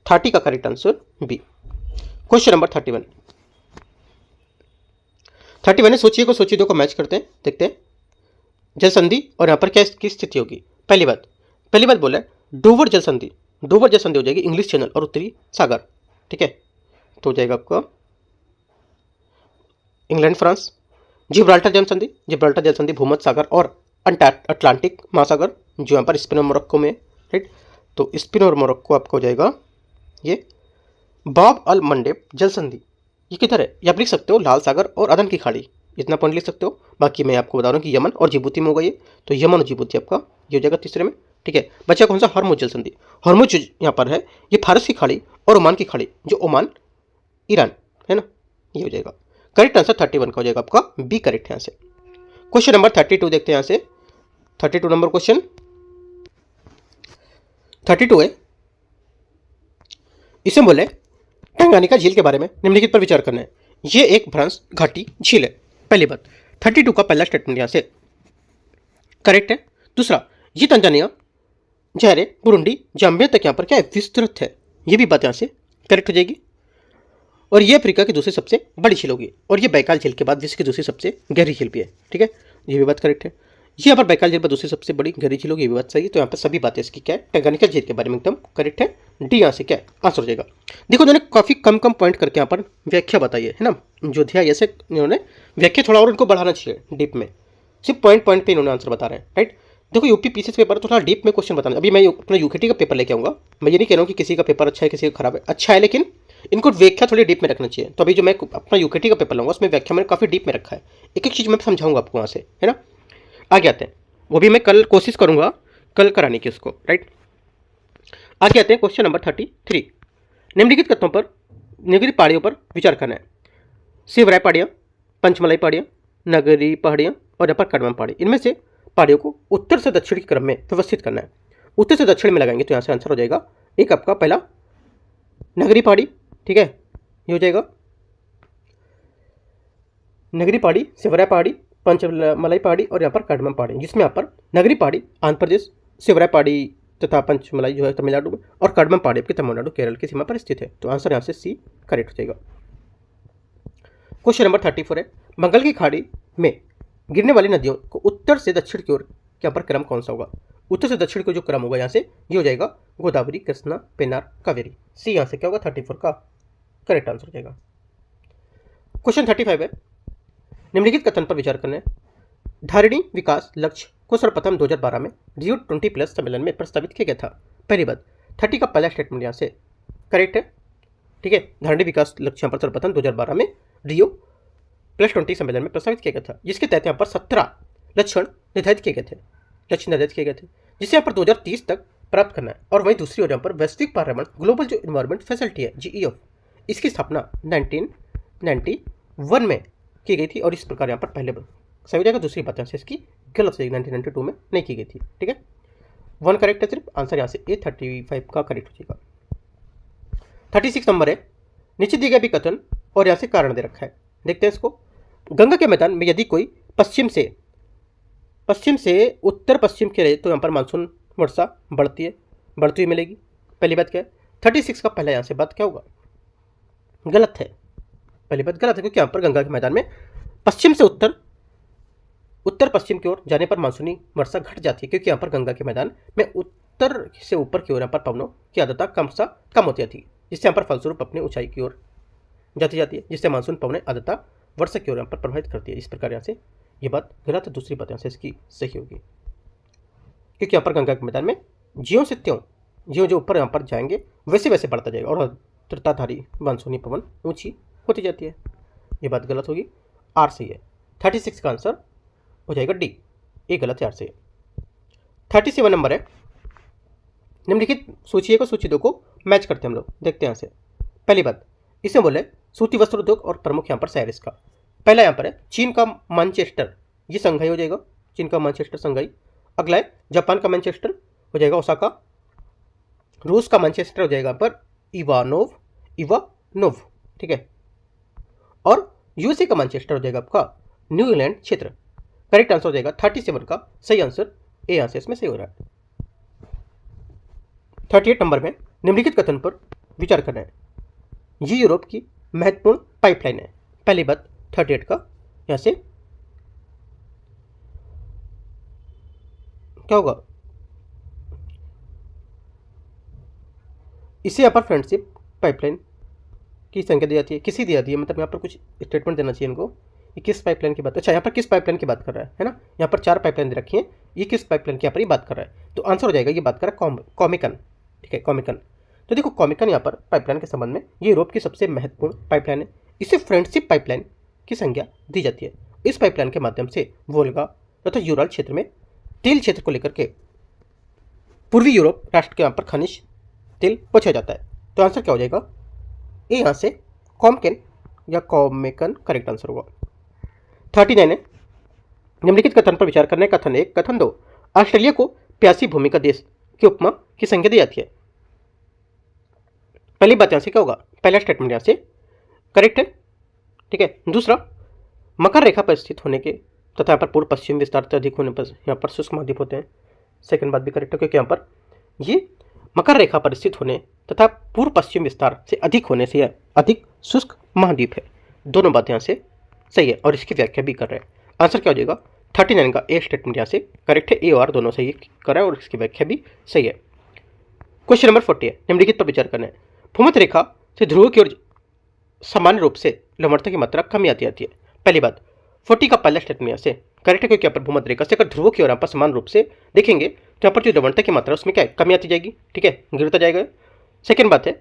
30 का correct answer B. Question number 31 है, सोचिए को सोचिए दो को मैच करते हैं, देखते हैं जल संधि और यहाँ पर क्या इसकी स्थिति होगी। पहली बात बोला है डोवर जल संधि हो जाएगी इंग्लिश चैनल और उत्तरी सागर, ठीक है। तो हो जाएगा आपका इंग्लैंड फ्रांस। जिब्राल्टर जल संधि भूमध्य सागर और अटलांटिक महासागर जो यहाँ पर स्पेन और मोरक्को में, राइट। तो स्पेन और मोरक्को आपको हो जाएगा ये। बाब अल मंडेब जल संधि ये किधर है, ये आप लिख सकते हो लाल सागर और अदन की खाड़ी, इतना पॉइंट लिख सकते हो। बाकी मैं आपको बता रहा हूँ कि यमन और जिबूती में होगा ये, तो यमन और जिबूती आपका ये हो जाएगा तीसरे में, ठीक है। बच्चा कौन सा, हरमुज जल संधि। हरमुज यहाँ पर है ये फारस की खाड़ी और ओमान की खाड़ी, जो ओमान ईरान है ना, ये हो जाएगा। करेक्ट आंसर 31 का हो जाएगा आपका बी, करेक्ट है यहाँ से। क्वेश्चन नंबर 32 देखते हैं यहाँ से। 32 नंबर क्वेश्चन 32 है, इसमें बोले टंगानिका झील के बारे में निम्नलिखित पर विचार करना है। ये एक भ्रंश घाटी झील है, पहली बात। 32 का पहला स्टेटमेंट यहाँ से करेक्ट है। दूसरा, ये तंजानिया, जायरे, बुरुंडी, जाम्बिया तक यहाँ पर क्या है विस्तृत है, ये भी बात यहाँ से करेक्ट हो जाएगी। और ये अफ्रीका की दूसरी सबसे बड़ी झील होगी, और ये बैकाल झील के बाद विश्व की दूसरी सबसे गहरी झील भी है, ठीक है, ये भी बात करेक्ट है। ये यहाँ पर बैकाल झील पर दूसरी सबसे बड़ी गहरी झील होगी, ये भी बात सही है। तो यहाँ पर सभी बातें इसकी क्या है, टंगानिका झील के बारे में एकदम करेक्ट है। डी यहाँ से क्या है आंसर हो जाएगा। देखो उन्होंने काफ़ी कम पॉइंट करके यहाँ पर व्याख्या बताई है ना, जो ध्यान ऐसे इन्होंने व्याख्या थोड़ा और उनको बढ़ाना चाहिए डीप में, सिर्फ पॉइंट पे इन्होंने आंसर बता रहे हैं, राइट। देखो यूपी पीसीएस पेपर थोड़ा डीप में क्वेश्चन बताना। अभी मैं अपना यूकेटी का पेपर लेके आऊँगा, मैं ये नहीं कह रहा हूँ कि किसी का पेपर अच्छा है किसी का खराब है, अच्छा है, लेकिन इनको व्याख्या थोड़ी डीप में रखना चाहिए। तो अभी जो मैं अपना यूकेटी का पेपर लूँगा उसमें व्याख्या मैंने काफ़ी डीप में रखा है, एक एक चीज़ मैं समझाऊंगा आपको वहाँ से, है ना। आगे आते हैं, वो भी मैं कल कोशिश करूँगा कल कराने की उसको, राइट। आगे आते हैं क्वेश्चन नंबर 33। निम्नलिखित कथनों पर, निम्नलिखित पहाड़ियों पर विचार करना है। शिवराय पहाड़ियाँ, पंचमलाई पहाड़ियाँ, नगरी पहाड़ियाँ और यहाँ पर कड़मम पहाड़ी, इनमें से पहाड़ियों को उत्तर से दक्षिण के क्रम में व्यवस्थित करना है। उत्तर से दक्षिण में लगाएंगे तो यहाँ से आंसर हो जाएगा एक आपका पहला नगरी पहाड़ी, ठीक है, ये हो जाएगा नगरी पहाड़ी, शिवराय पहाड़ी, पंचमलाई पहाड़ी और यहाँ पर कड़मम पहाड़ी, जिसमें यहाँ पर नगरी पहाड़ी आंध्र प्रदेश, शिवराय पहाड़ी तथा पंचमलाई जो है तमिलनाडु में, और कड़मम पहाड़ी आपकी तमिलनाडु केरल की सीमा पर स्थित है। तो आंसर यहाँ से सी करेक्ट हो जाएगा। क्वेश्चन नंबर 34 है, बंगाल की खाड़ी में गिरने वाली नदियों को उत्तर से दक्षिण की ओर यहाँ पर क्रम कौन सा होगा? उत्तर से दक्षिण को जो क्रम होगा यहाँ से ये हो जाएगा गोदावरी, कृष्णा, पेन्नार, कावेरी। सी यहाँ से क्या होगा 34 का करेक्ट आंसर हो जाएगा। क्वेश्चन 35 है, निम्नलिखित कथन पर विचार करना है। धारिणी विकास लक्ष्य को सर्वप्रथम 2012 में रियो 20+ सम्मेलन में प्रस्तावित किया गया था। पहली बात, 30 का पहला स्टेटमेंट यहाँ से करेक्ट है, ठीक है। धारिणी विकास लक्ष्य यहाँ पर सर्वप्रथम 2012 में रियो +20 सम्मेलन में प्रस्तावित किया गया था, जिसके तहत यहाँ पर 17 लक्ष्य निर्धारित किए गए थे, जिसे यहाँ पर 2030 तक प्राप्त करना है। और वहीं दूसरी ओर यहाँ पर वैश्विक पर्यावरण ग्लोबल जो इन्वायरमेंट फैसिलिटी है GEF, इसकी स्थापना 1991 में की गई थी, और इस प्रकार यहाँ पर पहले सही हो जाएगा। दूसरी बात यहाँ से इसकी गलत हो जाएगी, 1992 में नहीं की गई थी, ठीक है। 1 करेक्ट है सिर्फ, आंसर यहाँ से ए 35 का करेक्ट हो जाएगा। 36 नंबर है, नीचे दिए गए भी कथन और यहाँ से कारण दे रखा है, देखते हैं इसको। गंगा के मैदान में यदि कोई पश्चिम से उत्तर पश्चिम के रहे तो यहाँ पर मानसून वर्षा बढ़ती हुई मिलेगी। पहली बात क्या है, 36 का पहला यहाँ से बात क्या होगा, गलत है, पहली बात गलत है, क्योंकि यहाँ पर गंगा के मैदान में पश्चिम से उत्तर, उत्तर पश्चिम की ओर जाने पर मानसूनी वर्षा घट जाती है, क्योंकि यहाँ पर गंगा के मैदान में उत्तर से ऊपर की ओर यहाँ पर पवनों की आर्द्रता कम होती जाती है, जिससे यहाँ पर फलस्वरूप अपनी ऊंचाई की ओर जाती है, जिससे मानसून पवनें आर्द्रता वर्षा की ओर यहाँ पर प्रभावित करती है। इस प्रकार यहाँ से ये बात गलत है, दूसरी बात यहाँ से इसकी सही होगी, क्योंकि यहाँ पर गंगा के मैदान में ज्यों से त्यों, ज्यों जो ऊपर यहाँ पर जाएंगे वैसे वैसे बढ़ता जाएगा और आर्द्रताधारी मानसूनी पवन ऊंची होती जाती है। ये बात गलत होगी, आर सही है। 36 का आंसर हो जाएगा डी, ये गलत है, आर सही है। 37 नंबर है, निम्नलिखित सूची को सूची 2 को मैच करते हैं हम लोग, देखते हैं यहाँ से। पहली बात, इसमें बोले सूती वस्त्र उद्योग और प्रमुख यहाँ पर शहर इसका। पहला यहाँ पर है चीन का मैनचेस्टर, ये संघाई हो जाएगा, चीन का मैनचेस्टर संघाई। अगला है जापान का मैनचेस्टर हो जाएगा ओसाका। रूस का मैनचेस्टर हो जाएगा यहाँ पर इवानोव, ठीक है। और यूएसए का मैनचेस्टर हो जाएगा आपका न्यू इंग्लैंड क्षेत्र। करेक्ट आंसर हो जाएगा 37 का सही आंसर, ए आंसर इसमें सही हो रहा है। 38 नंबर में निम्नलिखित कथन पर विचार करना है, ये यूरोप की महत्वपूर्ण पाइपलाइन है। पहली बात 38 का यहाँ से क्या होगा, इसे यहाँ पर फ्रेंडशिप पाइपलाइन की संख्या दी जाती है, किसी दी जाती है, मतलब यहाँ पर कुछ स्टेटमेंट देना चाहिए इनको, ये किस पाइपलाइन की बात, अच्छा यहाँ पर किस पाइपलाइन की बात कर रहा है ना, यहाँ पर 4 पाइपलाइन दे रखी है, ये किस पाइपलाइन की यहाँ पर ये बात कर रहा है, तो आंसर हो जाएगा ये बात कर रहा है कॉमिकन, ठीक है, कॉमिकन। तो देखो कॉमिकन यहाँ पर पाइपलाइन के संबंध में ये यूरोप की सबसे महत्वपूर्ण पाइपलाइन है, इसे फ्रेंडशिप पाइपलाइन की संज्ञा दी जाती है। इस पाइपलाइन के माध्यम से वोल्गा तथा यूराल क्षेत्र में तेल क्षेत्र को लेकर के पूर्वी यूरोप राष्ट्र के यहाँ पर खनिज तेल पहुँचाया जाता है। तो आंसर क्या हो जाएगा, ये यहाँ से कॉमकेन या कॉमेकन करेक्ट आंसर होगा। 39 है, निम्नलिखित कथन पर विचार करने। कथन 1, कथन 2, ऑस्ट्रेलिया को प्यासी भूमि का देश की उपमा की संज्ञा दी जाती है। पहली बात यहाँ से क्या होगा, पहला स्टेटमेंट यहाँ से करेक्ट है, ठीक है। दूसरा, मकर रेखा पर स्थित होने के तथा यहाँ पर पूर्व पश्चिम विस्तार से अधिक होने पर यहाँ पर शुष्क महाद्वीप होते हैं। सेकंड बात भी करेक्ट है, क्योंकि यहाँ पर ये मकर रेखा पर स्थित होने तथा पूर्व पश्चिम विस्तार से अधिक होने से यह अधिक शुष्क महाद्वीप है। दोनों बातें यहाँ से सही है और इसकी व्याख्या भी कर रहे हैं। आंसर क्या हो जाएगा, 39 का ए स्टेटमेंट यहाँ से करेक्ट है, ए और दोनों सही कर रहा है और इसकी व्याख्या भी सही है। क्वेश्चन नंबर 40 है, निम्नलिखित पर विचार करना है। भूमध्य रेखा से ध्रुव की ओर सामान्य रूप से लवणता की मात्रा कम आती है। पहली बात 40 का पहला स्टेटमेंट यहाँ से करेक्ट है, क्योंकि यहाँ पर भूमध्य रेखा से अगर ध्रुव की ओर यहाँ पर समान रूप से देखेंगे तो यहाँ पर जो लवणता की मात्रा उसमें क्या है, कमी आती जाएगी, ठीक है, गिरता जाएगा। सेकेंड बात है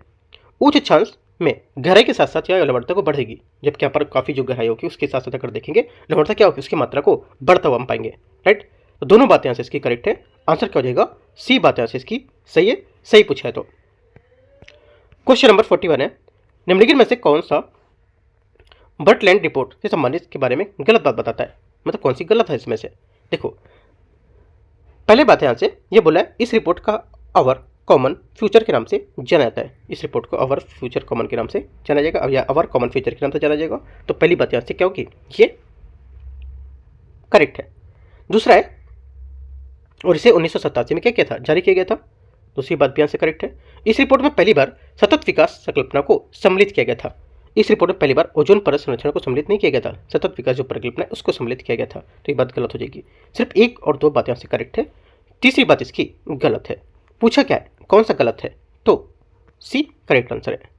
उच्च अक्षांश में गहराई के साथ साथ यह लवणता को बढ़ेगी, जबकि यहाँ पर काफ़ी जो गहराई होगी उसके साथ साथ अगर देखेंगे लवणता क्या होगी, उसकी मात्रा को बढ़ता हुआ हम पाएंगे, राइट। तो दोनों बातें यहाँ से इसकी करेक्ट है। आंसर क्या हो जाएगा, सी बात यहाँ से इसकी सही है, सही पूछा है। तो क्वेश्चन नंबर 41 है, निम्नलिखित में से कौन सा बर्टलैंड रिपोर्ट से संबंधित के बारे में गलत बात बताता है, मतलब कौन सी गलत है इसमें से। देखो पहले बात है यहाँ से ये बोला है इस रिपोर्ट का अवर कॉमन फ्यूचर के नाम से जाना जाता है, इस रिपोर्ट को अवर फ्यूचर कॉमन के नाम से जाना जाएगा या अवर कॉमन फ्यूचर के नाम से जाना जाएगा। तो पहली बात यहाँ से क्या होगी, ये करेक्ट है। दूसरा है और इसे 1987 में क्या किया था, जारी किया गया था, दूसरी बात भी यहाँ से करेक्ट है। इस रिपोर्ट में पहली बार सतत विकास संकल्पना को सम्मिलित किया गया था। इस रिपोर्ट में पहली बार ओजोन परत संरक्षण को सम्मिलित नहीं किया गया था, सतत विकास जो परिकल्पना है उसको सम्मिलित किया गया था। तो ये बात गलत हो जाएगी। सिर्फ 1 और 2 बातें यहाँ से करेक्ट है, तीसरी बात इसकी गलत है। पूछा क्या है, कौन सा गलत है, तो सी करेक्ट आंसर है।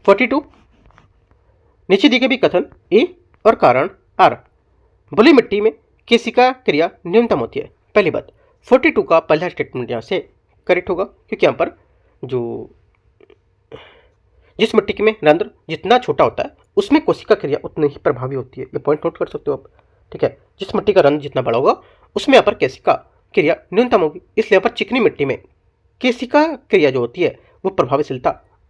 42 नीचे दिए गए भी कथन ए और कारण आर। बलुई मिट्टी में केशिका क्रिया न्यूनतम होती है। पहली बात 42 का पहला स्टेटमेंट यहाँ से करेक्ट होगा, क्योंकि यहाँ पर जो जिस मिट्टी में रंध्र जितना छोटा होता है उसमें कोशिका क्रिया उतनी ही प्रभावी होती है। ये पॉइंट नोट कर सकते हो आप, ठीक है। जिस मिट्टी का रंध्र जितना बड़ा होगा उसमें यहाँ पर केशिका क्रिया न्यूनतम होगी, इसलिए यहाँ पर चिकनी मिट्टी में केशिका क्रिया जो होती है वो प्रभावशीलता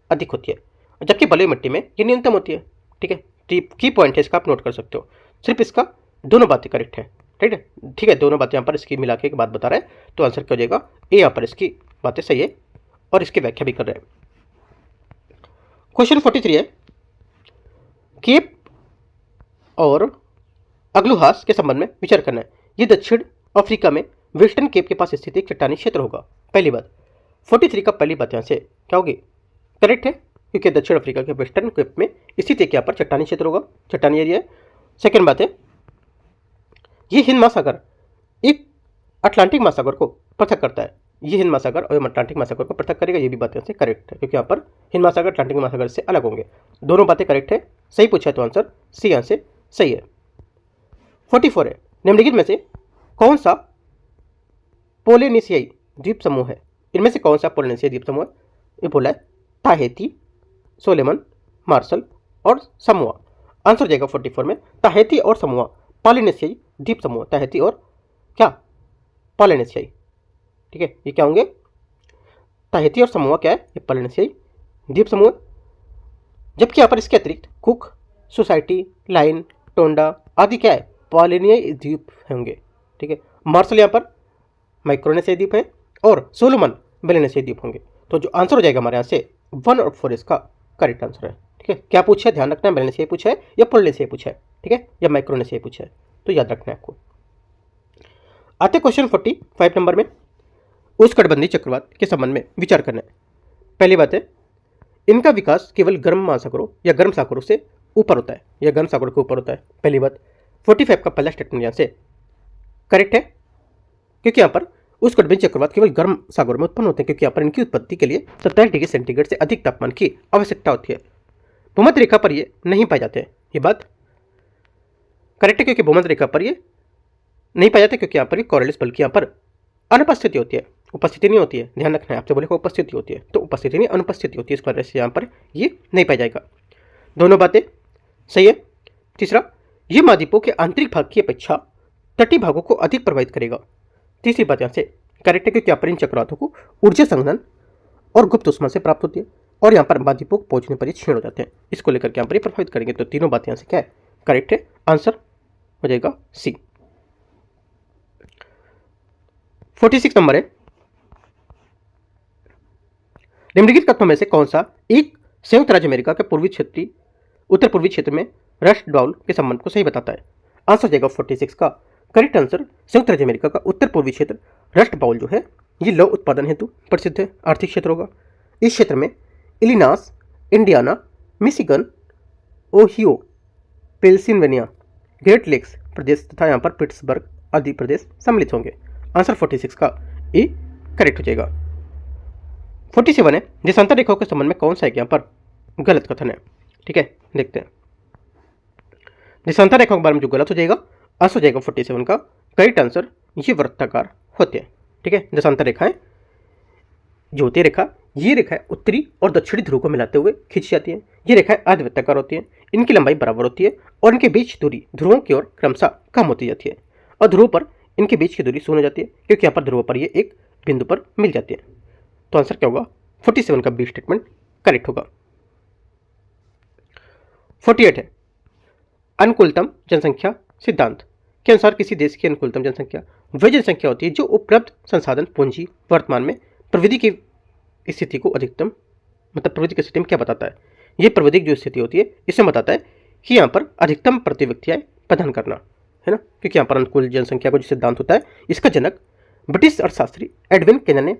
अधिक होती है, जबकि बलुई मिट्टी में ये न्यूनतम होती है, ठीक है। की पॉइंट है इसका, आप नोट कर सकते हो। सिर्फ इसका दोनों बातें करेक्ट है, राइट है, ठीक है। दोनों बातें यहाँ पर इसकी मिला के एक बात बता रहा है, तो आंसर क्या हो जाएगा, ए यहाँ पर इसकी बातें सही है और इसकी व्याख्या भी कर रहे हैं। क्वेश्चन 43 है, केप और अग्लुहास के संबंध में विचार करना है। ये दक्षिण अफ्रीका में वेस्टर्न केप के पास स्थित एक चट्टानी क्षेत्र होगा। पहली बात 43 का पहली बात यहाँ से क्या होगी, करेक्ट है, क्योंकि दक्षिण अफ्रीका के वेस्टर्न केप में स्थित एक यहाँ पर चट्टानी क्षेत्र होगा, चट्टानी एरिया है। सेकेंड बात है, ये हिंद महासागर एक अटलांटिक महासागर को पृथक करता है। ये हिंद महासागर और अटलांटिक महासागर को पृथक करेगा, ये भी बातें से करेक्ट है, क्योंकि यहाँ पर हिंद महासागर अटलांटिक महासागर से अलग होंगे। दोनों बातें करेक्ट है। सही पूछा है तो आंसर सी यहाँ से सही है। 44 है, निम्नलिखित में से कौन सा पोलिनेशियाई द्वीप समूह है? इनमें से कौन सा पोलिनेशियाई द्वीप समूह है? ये बोला है ताहेती, सोलेमन, मार्शल और समोआ। आंसर हो जाएगा 44 में ताहेती और समोआ, पॉलिनेशियाई द्वीप समूह। ताहेती और क्या? पॉलिनेशियाई। ठीक है, ये क्या होंगे? ताहेती और समोआ क्या है? ये पॉलिनेशियाई द्वीप समूह। जबकि यहाँ पर इसके अतिरिक्त कुक, सोसाइटी, लाइन, टोंडा आदि क्या है? पॉलिनेशियाई द्वीप होंगे। ठीक है, मार्शल यहाँ पर माइक्रोनेशियाई द्वीप है और सोलोमन मेलानेशियाई द्वीप होंगे। तो जो आंसर हो जाएगा हमारे यहाँ से 1 और 4 इसका करेक्ट आंसर है। ठीक है, क्या पूछा है ध्यान रखना है, मेलानेशियाई पूछा है या पोलिनेशियाई पूछा है, ठीक है, या माइक्रोनेशियाई पूछा है, तो याद रखना है आपको। आते क्वेश्चन 45 नंबर में, उष्णकटिबंधीय चक्रवात के संबंध में विचार करना है। पहली बात है, इनका विकास केवल गर्म महासागरों या गर्म सागरों से ऊपर होता है या गर्म सागरों के ऊपर होता है। पहली बात, 45 का पहला स्टेटमेंट यहाँ से करेक्ट है, क्योंकि यहाँ पर उष्णकटिबंधीय चक्रवात केवल गर्म सागरों में उत्पन्न होते हैं, क्योंकि यहाँ पर इनकी उत्पत्ति के लिए 27 डिग्री सेंटीग्रेड से अधिक तापमान की आवश्यकता होती है। भूमध्य रेखा पर ये नहीं पाए जाते हैं, ये बात करेक्ट है, क्योंकि भूमध्य रेखा पर ये नहीं पाए जाते, क्योंकि यहाँ पर कोरियोलिस बल की यहाँ पर अनुपस्थिति होती है, उपस्थिति नहीं होती है। ध्यान रखना है, आपसे बोले उपस्थिति होती है, तो उपस्थिति नहीं अनुपस्थिति होती है, इस वजह से यहाँ पर ये नहीं पाया जाएगा। दोनों बातें सही है। तीसरा, ये महाद्वीपों के आंतरिक भाग की अपेक्षा तटीय भागों को अधिक प्रभावित करेगा। तीसरी बात यहाँ से करेक्ट है, क्योंकि यहाँ पर इन चक्रवातों को ऊर्जा संघनन और गुप्त ऊष्मा से प्राप्त होती है और यहाँ पर महाद्वीपों को पहुंचने पर ये क्षीण हो जाते हैं, इसको लेकर के यहाँ पर ये प्रभावित करेंगे। तो तीनों बातें यहाँ से क्या है? करेक्ट है। आंसर हो जाएगा सी। 46 नंबर है, निम्नलिखित कथनों में से कौन सा एक संयुक्त राज्य अमेरिका के उत्तर पूर्वी क्षेत्र में रस्ट बाउल के संबंध को सही बताता है? आंसर हो जाएगा 46 का करेक्ट आंसर, संयुक्त राज्य अमेरिका का उत्तर पूर्वी क्षेत्र रस्ट बाउल जो है ये लौह उत्पादन हेतु प्रसिद्ध है, आर्थिक क्षेत्र होगा। इस क्षेत्र में Illinois, Indiana, Michigan, Ohio, Pennsylvania, Great Lakes प्रदेश तथा यहाँ पर पिट्सबर्ग आदि प्रदेश सम्मिलित होंगे। आंसर 46 का ए करेक्ट हो जाएगा। 47 है, देशांतर रेखाओं के संबंध में कौन सा एक यहाँ पर गलत कथन है? ठीक है, देखते हैं। देशांतर रेखाओं के बारे में जो गलत हो जाएगा, आंसर हो जाएगा 47 का करेक्ट आंसर, ये वृत्ताकार होते हैं। ठीक है, देशांतर रेखाएं जो होती है रेखा, ये रेखाएं उत्तरी और दक्षिणी ध्रुव को मिलाते हुए खींची जाती हैं। ये रेखाएं अर्धवृत्ताकार होती हैं, इनकी लंबाई बराबर होती है और इनके बीच दूरी ध्रुवों की ओर क्रमशः कम होती जाती है और ध्रुव पर इनके बीच की दूरी शून्य हो जाती है, क्योंकि यहाँ पर ध्रुव पर ये एक बिंदु पर मिल जाती है। तो आंसर क्या होगा? 47 का बी स्टेटमेंट करेक्ट होगा। 48 है, अनुकूलतम जनसंख्या सिद्धांत के अनुसार किसी देश की अनुकूलतम जनसंख्या वह जनसंख्या होती है जो उपलब्ध संसाधन पूंजी वर्तमान में प्रवृत्ति की स्थिति को अधिकतम, मतलब प्रवृत्ति की स्थिति में क्या बताता है? ये प्रवृत्ति जो स्थिति होती है इसमें बताता है कि यहाँ पर अधिकतम प्रति व्यक्ति आय प्रदान करना है ना, क्योंकि यहाँ पर अनुकूल जनसंख्या का जो सिद्धांत होता है इसका जनक ब्रिटिश अर्थशास्त्री एडविन केनन ने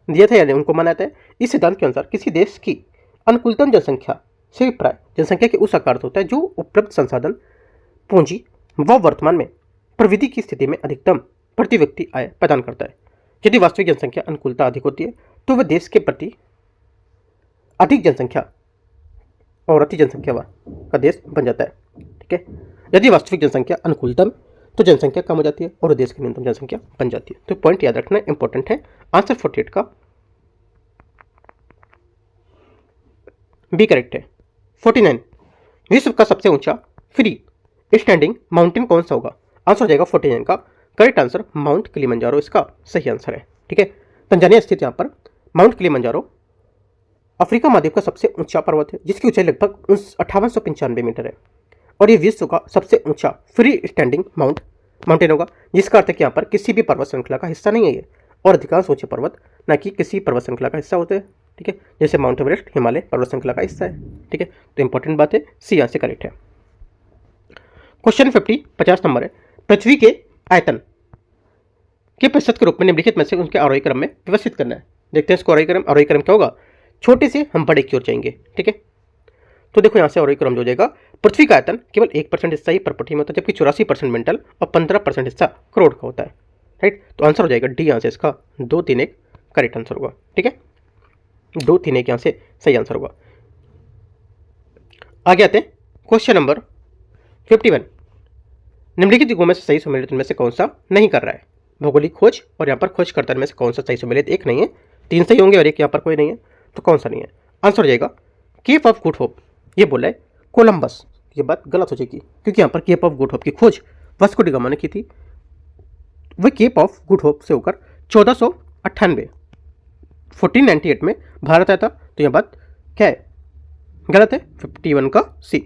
दिया था, यानी उनको माना जाता है। इस सिद्धांत के अनुसार किसी देश की अनुकूलतम जनसंख्या से अभिप्राय जनसंख्या के उस आकार होता है जो उपलब्ध संसाधन पूंजी व वर्तमान में प्रवृत्ति की स्थिति में अधिकतम प्रति व्यक्ति आय प्रदान करता है। यदि वास्तविक जनसंख्या अनुकूलता अधिक होती है तो वह देश के प्रति अधिक जनसंख्या और अति जनसंख्या का देश बन जाता है। ठीक है, यदि वास्तविक जनसंख्या अनुकूलतम तो जनसंख्या कम हो जाती है और देश की न्यूनतम जनसंख्या बन जाती है। तो पॉइंट याद रखना इंपॉर्टेंट है। आंसर 48 का बी करेक्ट है। 49, विश्व का सबसे ऊंचा फ्री स्टैंडिंग माउंटेन कौन सा होगा? आंसर हो जाएगा 49 का करेक्ट आंसर, माउंट किलिमंजारो इसका सही आंसर है। ठीक है, तंजानिया स्थित यहाँ पर माउंट किलिमंजारो अफ्रीका महाद्वीप का सबसे ऊंचा पर्वत है, जिसकी ऊंचाई लगभग 5895 मीटर है और ये विश्व का सबसे ऊंचा फ्री स्टैंडिंग माउंटेन होगा, जिसका अर्थ है कि यहाँ पर किसी भी पर्वत श्रृंखला का हिस्सा नहीं है ये, और अधिकांश ऊंचे पर्वत न कि किसी पर्वत श्रृंखला का हिस्सा होते हैं। ठीक है, जैसे माउंट एवरेस्ट हिमालय पर्वत श्रृंखला का हिस्सा है। ठीक है, तो इंपॉर्टेंट बात है, सी यहाँ से करेक्ट है। क्वेश्चन 50 नंबर है, पृथ्वी के आयतन के प्रतिशत के रूप में निम्नलिखित में से उनके आरोही क्रम में व्यवस्थित करना है। देखते हैं इसको आरोही क्रम क्या होगा? छोटे से हम बड़े की ओर जाएंगे। ठीक है, तो देखो यहाँ से आरोही क्रम जो हो जाएगा, पृथ्वी का आयतन केवल 1% हिस्सा ही प्रॉपर्टी में होता है, जबकि 84% मेंटल और 15% हिस्सा करोड़ का होता है। राइट, तो आंसर हो जाएगा डी यहाँ से इसका 2, 3, 1 करेक्ट आंसर होगा। ठीक है, 2, 3, 1 यहाँ से सही आंसर होगा। आगे आते हैं क्वेश्चन नंबर 51। निम्नलिखित युगों में से सही सम्मिलित इनमें से कौन सा नहीं कर रहा है? भौगोलिक खोज और यहाँ पर खोजकर्ता में से कौन सा सही सम्मिलित? एक नहीं है, 3 सही होंगे और एक यहाँ पर कोई नहीं है, तो कौन सा नहीं है? आंसर हो जाएगा केप ऑफ गुड होप। ये बोला है कोलंबस, ये बात गलत हो जाएगी क्योंकि यहाँ पर केप ऑफ गुड होप की खोज वास्को डी गामा ने की थी। वह केप ऑफ गुड होप से होकर 1498 1498 में भारत आया था, तो यह बात क्या है? गलत है। 51 का सी।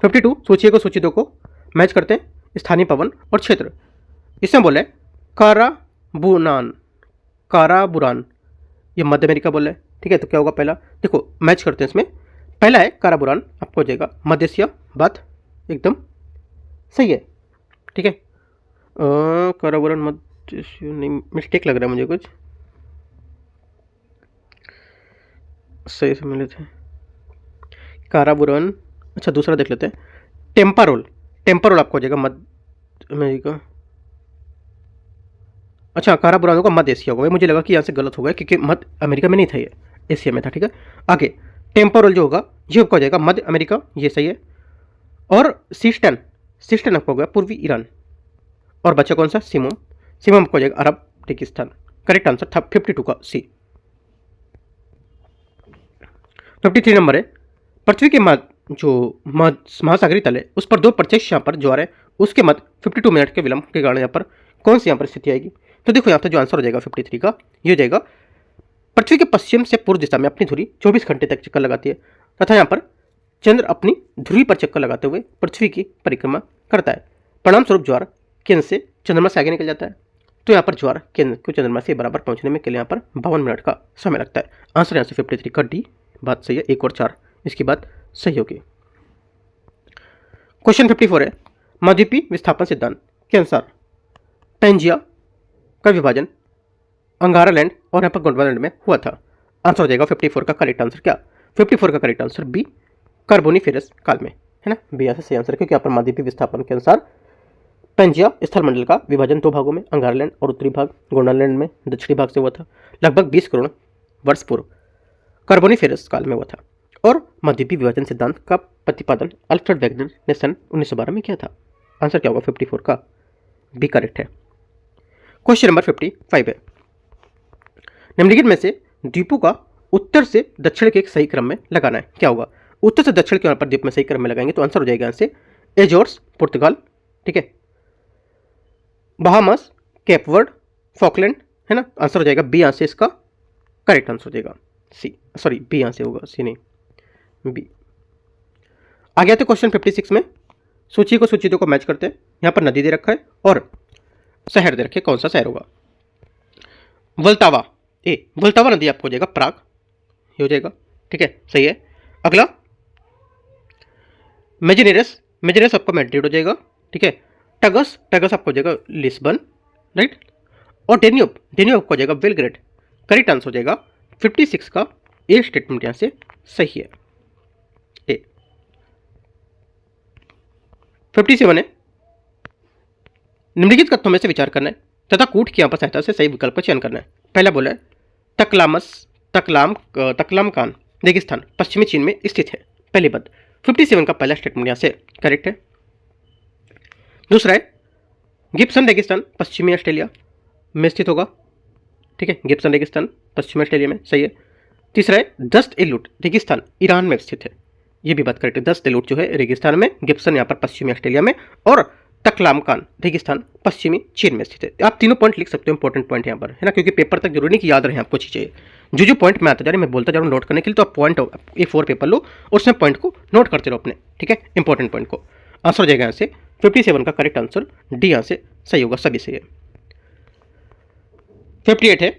52 सूची 1 और सूची 2 को मैच करते हैं, स्थानीय पवन और क्षेत्र। इसमें बोले काराबुरान, ये मध्य अमेरिका बोले। ठीक है, तो क्या होगा पहला? देखो मैच करते हैं इसमें। पहला है काराबुरान, आपको हो जाएगा मध्य एशिया, बात एकदम सही है। ठीक है, काराबुरान मध्य एशिया नहीं, मिस्टेक लग रहा है मुझे कुछ, सही से मिले थे काराबुरान। अच्छा दूसरा देख लेते हैं, टेम्पारोल। टेम्पारोल आपको हो जाएगा मध्य अमेरिका। अच्छा काराबुरान होगा मध्य एशिया होगा, मुझे लगा कि यहाँ से गलत हो गया क्योंकि मध्य अमेरिका में नहीं था, ये एशिया में था। ठीक है, आगे टेम्पोरल जो होगा ये आपका हो जाएगा मध्य अमेरिका, ये सही है। और सिस्टन, सिस्टन आपको हो गया पूर्वी ईरान। और बचा कौन सा? सिमोम। सिमोम आपको हो जाएगा अरब रेगिस्तान। करेक्ट आंसर था 52 का सी। 53 नंबर है, पृथ्वी के महासागरीय तल है उस पर 2 प्रत्यक्ष यहाँ पर ज्वार है, उसके मध्य 52 मिनट के विलंब के कारण यहाँ पर कौन सी यहाँ पर स्थिति आएगी? तो देखो यहाँ पर जो आंसर हो जाएगा 53 का, ये हो जाएगा पृथ्वी के पश्चिम से पूर्व दिशा में अपनी धुरी 24 घंटे तक चक्कर लगाती है तथा यहाँ पर चंद्र अपनी धुरी पर चक्कर लगाते हुए पृथ्वी की परिक्रमा करता है। परिणाम स्वरूप ज्वार केंद्र से चंद्रमा से आगे निकल जाता है, तो यहाँ पर ज्वार केंद्र को चंद्रमा से बराबर पहुंचने में के लिए यहाँ पर 52 मिनट का समय लगता है। आंसर यहाँ से 53 का डी बात सही है। 1 और 4 इसकी बात सही होगी। क्वेश्चन 54 है, महाद्वीपीय विस्थापन सिद्धांत के अनुसार पैंजिया का विभाजन अंगारा लैंड और यहाँ पर गोंडवाना में हुआ था। आंसर हो जाएगा 54 का करेक्ट आंसर क्या? 54 का करेक्ट आंसर बी, कार्बोनिफेरस काल में, है ना। बी यहाँ से सही आंसर, क्योंकि यहाँ पर महाद्वीपीय विस्थापन के अनुसार पैंजिया स्थलमंडल का विभाजन 2 भागों में, अंगारा लैंड और उत्तरी भाग गोंडवाना लैंड में दक्षिणी भाग से हुआ था, लगभग 20 करोड़ वर्ष पूर्व कार्बोनिफेरस काल में हुआ था। और महाद्वीपीय विभाजन सिद्धांत का प्रतिपादन अल्फ्रेड वेगनर ने सन 1912 में किया था। आंसर क्या होगा? 54 का बी करेक्ट है। क्वेश्चन नंबर 55 है, निम्नलिखित में से द्वीपों का उत्तर से दक्षिण के एक सही क्रम में लगाना है, क्या होगा? उत्तर से दक्षिण के पर द्वीप में सही क्रम में लगाएंगे तो आंसर हो जाएगा यहाँ से एजोर्स पुर्तगाल, ठीक है, बहामास, केपवर्ड, फॉकलैंड, है ना। आंसर हो जाएगा बी यहाँ से इसका करेक्ट आंसर हो जाएगा सी, सॉरी बी यहाँ से होगा, सी नहीं बी। आगे आते क्वेश्चन 56 में, सूची को सूची 2 को मैच करते हैं। यहाँ पर नदी दे रखा है और शहर दे रखे, कौन सा शहर होगा? वल्तावा, वल्तावा नदी आपको हो जाएगा प्राग, ये हो जाएगा, ठीक है सही है। अगला मेजिनेरस, मेजिनेरस आपका मैड्रिड हो जाएगा, ठीक है। टगस, टगस आपको हो जाएगा लिस्बन, राइट। और डेन्यूब, डेन्यूब आपको हो जाएगा बेलग्रेड। करेक्ट आंसर हो जाएगा 56 का ए स्टेटमेंट यहाँ से सही है, ए। 57 है, निम्नलिखित कथनों में से विचार करना है तथा कूट की यहाँ पर सहायता से सही विकल्प का चयन करना है। पहला बोला है तकलामकान रेगिस्तान पश्चिमी चीन में स्थित है, पहली बात। 57 का पहला स्टेटमेंट यहाँ से करेक्ट है। दूसरा है गिब्सन रेगिस्तान पश्चिमी ऑस्ट्रेलिया में स्थित होगा, ठीक है, गिब्सन रेगिस्तान पश्चिमी ऑस्ट्रेलिया में, सही है। तीसरा है दस्त एलूट रेगिस्तान ईरान में स्थित है, ये भी बात करेक्ट है। दस्त एलूट जो है रेगिस्तान में, गिब्सन यहाँ पर पश्चिमी ऑस्ट्रेलिया में, और तकलामकान रेगिस्तान पश्चिमी चीन में स्थित है। आप तीनों पॉइंट लिख सकते हो, इंपॉर्टेंट पॉइंट यहाँ पर, है ना, क्योंकि पेपर तक जरूरी नहीं कि याद रहे आपको चीजें। जो पॉइंट मैं आता जा रहा है मैं बोलता जा रहा हूँ नोट करने के लिए, तो आप पॉइंट A4 पेपर लो और उसमें पॉइंट को नोट करते रहो अपने, ठीक है, इंपॉर्टेंट पॉइंट को। आंसर हो जाएगा यहाँ से 57 का करेक्ट आंसर डी यहाँ से सही होगा, सभी सही है। 58 है,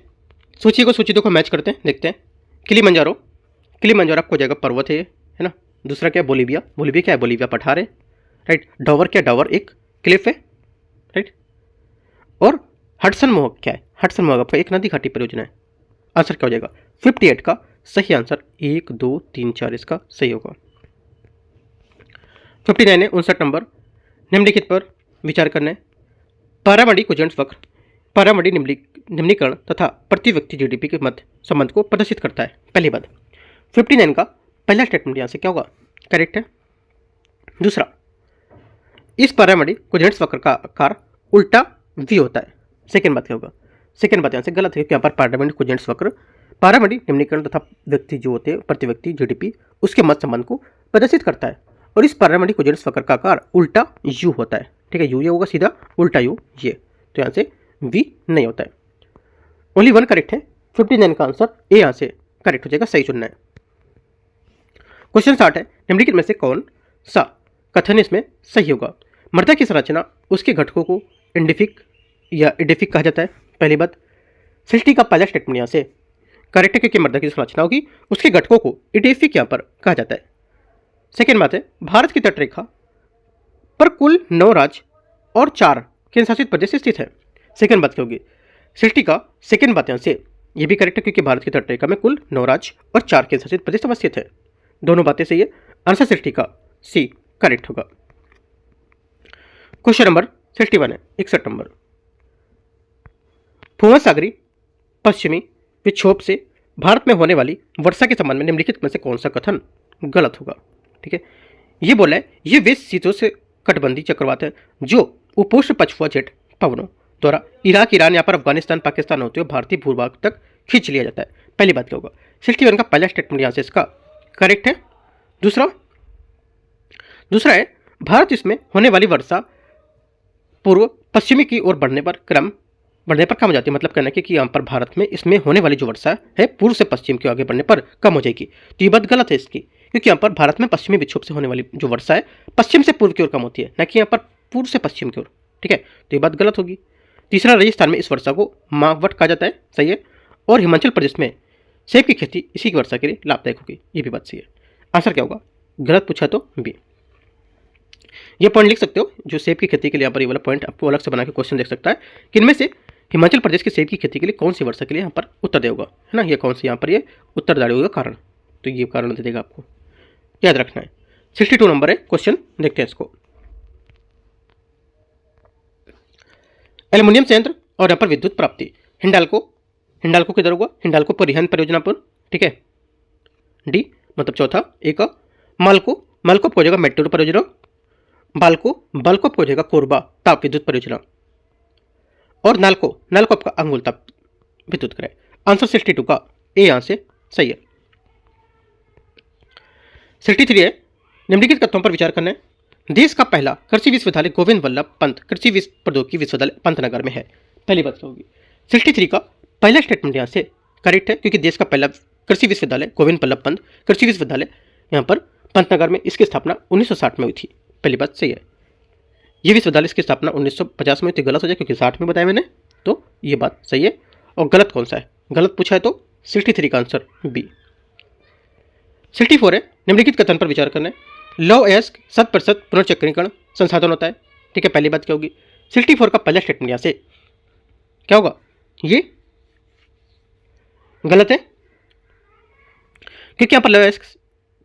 सूची को सूची 2 को मैच करते हैं, देखते हैं। किलिमंजारो, किलिमंजारो आपको हो जाएगा पर्वत है ना। दूसरा क्या है? बोलीविया, बोलीविया क्या है? बोलीविया पठार है, राइट। डॉवर क्या? डॉवर एक क्लिफ है, राइट। और हडसन मोहक क्या है? हडसन मोहक आपका एक नदी घाटी परियोजना है। आंसर क्या हो जाएगा? 58 का सही आंसर 1 2 3 4 इसका सही होगा। 59 है 59 नंबर, निम्नलिखित पर विचार करना है। पारामणि कोजेंट्स वक्र पारामणि निम्नीकरण तथा प्रति व्यक्ति जीडीपी के मध्य संबंध को प्रदर्शित करता है। पहली बात, 59 का पहला स्टेटमेंट यहाँ से क्या होगा, करेक्ट है। दूसरा, इस पारामणि कोजेंट्स वक्र का आकार उल्टा वी होता है। सेकेंड बात क्या होगा, सेकेंड बात यहाँ से गलत है, क्योंकि यहाँ पर पारामणि कोजेंट्स वक्र पारामणि निम्नीकरण तथा व्यक्ति जो होते हैं प्रति व्यक्ति जीडीपी उसके मध्य संबंध को प्रदर्शित करता है, और इस पारामणि कोजेंट्स वक्र का आकार उल्टा यू होता है। ठीक है, यू ये होगा सीधा, उल्टा यू ये, तो यहाँ से वी नहीं होता है। ओनली वन करेक्ट है, 59 का आंसर ए यहाँ से करेक्ट हो जाएगा, सही चुनना है। क्वेश्चन 60 है, निम्नलिखित में से कौन सा कथन इसमें सही होगा। मृदा की संरचना उसके घटकों को एंडिफिक या एडिफिक कहा जाता है। पहली बात, सृष्टि का पहला स्टेटमेंट यहाँ से करेक्ट है, क्योंकि मृदा की संरचना होगी उसके घटकों को एडिफिक यहाँ पर कहा जाता है। सेकेंड बात है, भारत की तटरेखा पर कुल 9 राज्य और 4 केंद्र शासित प्रदेश स्थित है। सेकेंड बात क्या होगी, सृष्टि का सेकेंड बात यहाँ से ये भी करेक्ट है, क्योंकि भारत की तटरेखा में कुल 9 राज्य और 4 केंद्र शासित प्रदेश अवस्थित है। दोनों बातें सही है, आंसर सृष्टि का सी करेक्ट होगा। क्वेश्चन नंबर 61 है 61 नंबर, भूमध्यसागरीय पश्चिमी विक्षोभ से भारत में होने वाली वर्षा के संबंध में निम्नलिखित में से कौन सा कथन गलत होगा। ठीक है, ये बोला है ये वे शीतोष्ण कटिबंधीय चक्रवात है जो उपोष्ण पछुआ जेट पवनों द्वारा इराक, ईरान या पर अफगानिस्तान, पाकिस्तान होते हुए भारतीय भूभाग तक खींच लिया जाता है। पहली बात क्या होगा, 61 का पहला स्टेटमेंट यहाँ से इसका करेक्ट है। दूसरा है, भारत इसमें होने वाली वर्षा पूर्व पश्चिमी की ओर बढ़ने पर कम हो जाती है। मतलब कहना है कि यहाँ पर भारत में इसमें होने वाली जो वर्षा है पूर्व से पश्चिम के आगे बढ़ने पर कम हो जाएगी। तो ये बात गलत है इसकी, क्योंकि यहाँ पर भारत में पश्चिमी विक्षोभ से होने वाली जो वर्षा है पश्चिम से पूर्व की ओर कम होती है, न कि यहाँ पर पूर्व से पश्चिम की ओर। ठीक है, तो ये बात गलत होगी। तीसरा, राजस्थान में इस वर्षा को मावट कहा जाता है, सही है। और हिमाचल प्रदेश में सेब की खेती इसी की वर्षा के लिए लाभदायक होगी, ये भी बात सही है। आंसर क्या होगा, गलत पूछा तो बी। ये पॉइंट लिख सकते हो, जो सेब की खेती के लिए यहाँ पर ये वाला पॉइंट आपको अलग से बना के क्वेश्चन देख सकता है कि इनमें से हिमाचल प्रदेश के सेब की खेती के लिए कौन सी वर्षा के लिए यहाँ पर उत्तर देगा, है ना, ये कौन सी यहाँ पर ये उत्तरदायी होगा कारण, तो ये कारण दे देगा, आपको याद रखना है। 62 नंबर है क्वेश्चन, देखते हैं इसको। एल्युमिनियम संयंत्र और यहाँ पर विद्युत प्राप्ति, हिंडाल्को किधर होगा, हिंडाल्को परिवहन परियोजना पर। ठीक है, डी मतलब चौथा, एक मालको हो जाएगा मेट्रो परियोजना, बालको हो जाएगा कोरबा ताप विद्युत परियोजना, और नालको आपका अंगुल ताप विद्युत क्रय। आंसर 62 का ए यहाँ से सही है। 63 है, निम्नलिखित कथनों पर विचार करना है। देश का पहला कृषि विश्वविद्यालय गोविंद वल्लभ पंत कृषि प्रौद्योगिकी विश्वविद्यालय पंतनगर में है। पहली बात होगी, 63 का पहला स्टेटमेंट यहाँ से करेक्ट है, क्योंकि देश का पहला कृषि विश्वविद्यालय गोविंद वल्लभ पंत कृषि विश्वविद्यालय यहाँ पर पंतनगर में, इसकी स्थापना 1960 में हुई थी। पहली बात सही है। ये विश्वविद्यालय की स्थापना 1950 में, तो गलत हो जाए क्योंकि 60 में बताया मैंने, तो ये बात सही है। और गलत कौन सा है, गलत पूछा है तो 63 का आंसर बी। 64 है, निम्नलिखित कथन पर विचार करना है। लौ अयस्क 100% पुनर्चक्रीकरण संसाधन होता है। ठीक है, पहली बात क्या होगी, 64 का पहला स्टेटमेंट यहाँ से क्या होगा, ये गलत है, क्योंकि यहाँ पर लौ अयस्क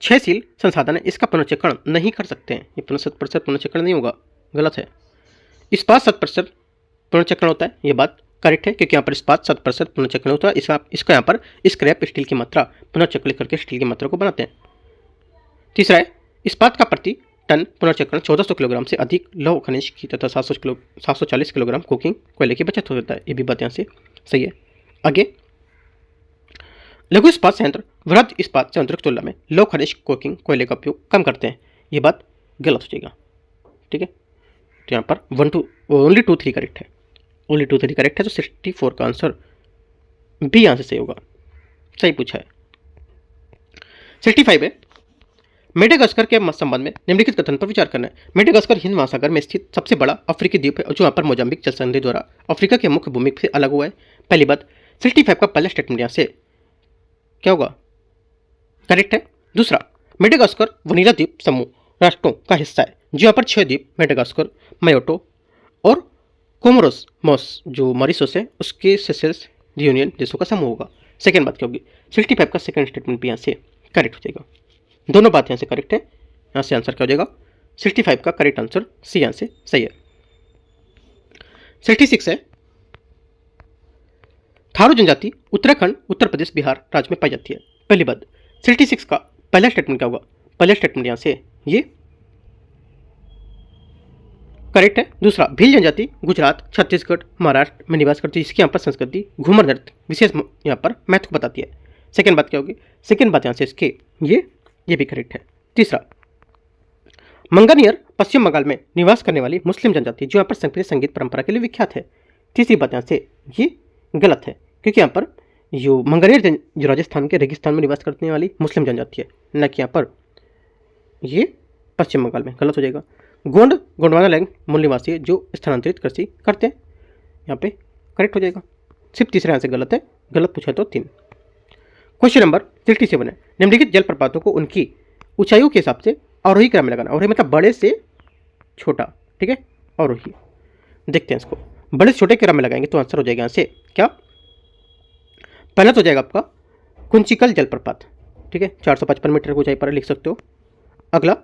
क्षयशील संसाधन है, इसका पुनर्चक्रण नहीं कर सकते हैं, ये 100% पुनर्चक्रण नहीं होगा, गलत है। इस्पात 100% पुनर्चक्रण होता है, ये बात करेक्ट है, क्योंकि यहाँ पर इस्पात 100% पुनर्चक्रण होता है। इसका यहाँ पर स्क्रैप स्टील की मात्रा पुनर्चक्रित करके स्टील की मात्रा को बनाते हैं। तीसरा है, इस्पात का प्रति टन पुनर्चक्रण 1400 किलोग्राम से अधिक लौह खनिज की तथा 740 किलोग्राम कोकिंग कोयले की बचत हो जाता है, ये भी बात यहाँ से सही है। आगे, लघु इस्पात संयंत्र वृहद इस्पात संयंत्र की तुलना में लौह खनिज कोकिंग कोयले का उपयोग कम करते हैं, ये बात गलत हो जाएगा। ठीक है, तो यहाँ पर ओनली 2 3 करेक्ट है, ओनली 2 3 करेक्ट है, तो 64 का आंसर बी यहाँ से सही होगा, सही पूछा है। 65 है, मेडागास्कर के संबंध में निम्नलिखित कथन पर विचार करना है। मेडागास्कर हिंद महासागर में स्थित सबसे बड़ा अफ्रीकी द्वीप है, जो यहाँ पर मोजाम्बिक जल संधि द्वारा अफ्रीका के मुख्य भूमि से अलग हुआ है। पहली बात, 65 का पहला स्टेटमेंट यहाँ से क्या होगा, करेक्ट है। दूसरा, मेडागास्कर वनीला द्वीप समूह राष्ट्रों का हिस्सा है, जो यहाँ पर 6 द्वीप मेडागास्कर, मायोटो और कोमोरोस जो मॉरिशस है उसके सेशेल्स यूनियन देशों का समूह होगा। सेकेंड बात क्या होगी, 65 का सेकेंड स्टेटमेंट भी यहाँ से करेक्ट हो जाएगा। दोनों बात यहाँ से करेक्ट है, यहाँ से आंसर क्या हो जाएगा 65 का करेक्ट आंसर सी यहाँ से सही है। 66 है, थारू जनजाति उत्तराखंड, उत्तर प्रदेश, बिहार राज्य में पाई जाती है। पहली बात, 66 का पहला स्टेटमेंट क्या होगा? पहला स्टेटमेंट यहाँ से ये करेक्ट है। दूसरा, भील जनजाति गुजरात, छत्तीसगढ़, महाराष्ट्र में निवास करती है, जिसकी यहाँ पर संस्कृति घूमर नृत्य विशेष यहाँ पर महत्व को बताती है। सेकेंड बात क्या होगी? सेकेंड बात यहाँ से इसके ये भी करेक्ट है। तीसरा, मंगनियर पश्चिम बंगाल में निवास करने वाली मुस्लिम जनजाति जो यहाँ पर संप्रिय संगीत परंपरा के लिए विख्यात है। तीसरी बात यहाँ से ये गलत है, क्योंकि यहाँ पर जो मंगनियर जो राजस्थान के रेगिस्तान में निवास करने वाली मुस्लिम जनजाति है, न कि यहाँ पर ये पश्चिम बंगाल में। गलत हो जाएगा। गोंड गोंडवाना लैंग मूल निवासी जो स्थलांतरित कृषि करते हैं, यहाँ पे करेक्ट हो जाएगा। सिर्फ तीसरे आंसर गलत है, गलत पूछा तो 3। क्वेश्चन नंबर 67 है, निम्नलिखित जलप्रपातों को उनकी ऊंचाइयों के हिसाब से आरोही क्रम में लगाना। आरोही मतलब बड़े से छोटा, ठीक है, आरोही। देखते हैं इसको, बड़े से छोटे क्रम में लगाएंगे तो आंसर हो जाएगा यहाँ से क्या? पहला तो हो जाएगा आपका कुंचिकल जलप्रपात, ठीक है, 455 मीटर की ऊंचाई पर लिख सकते हो। अगला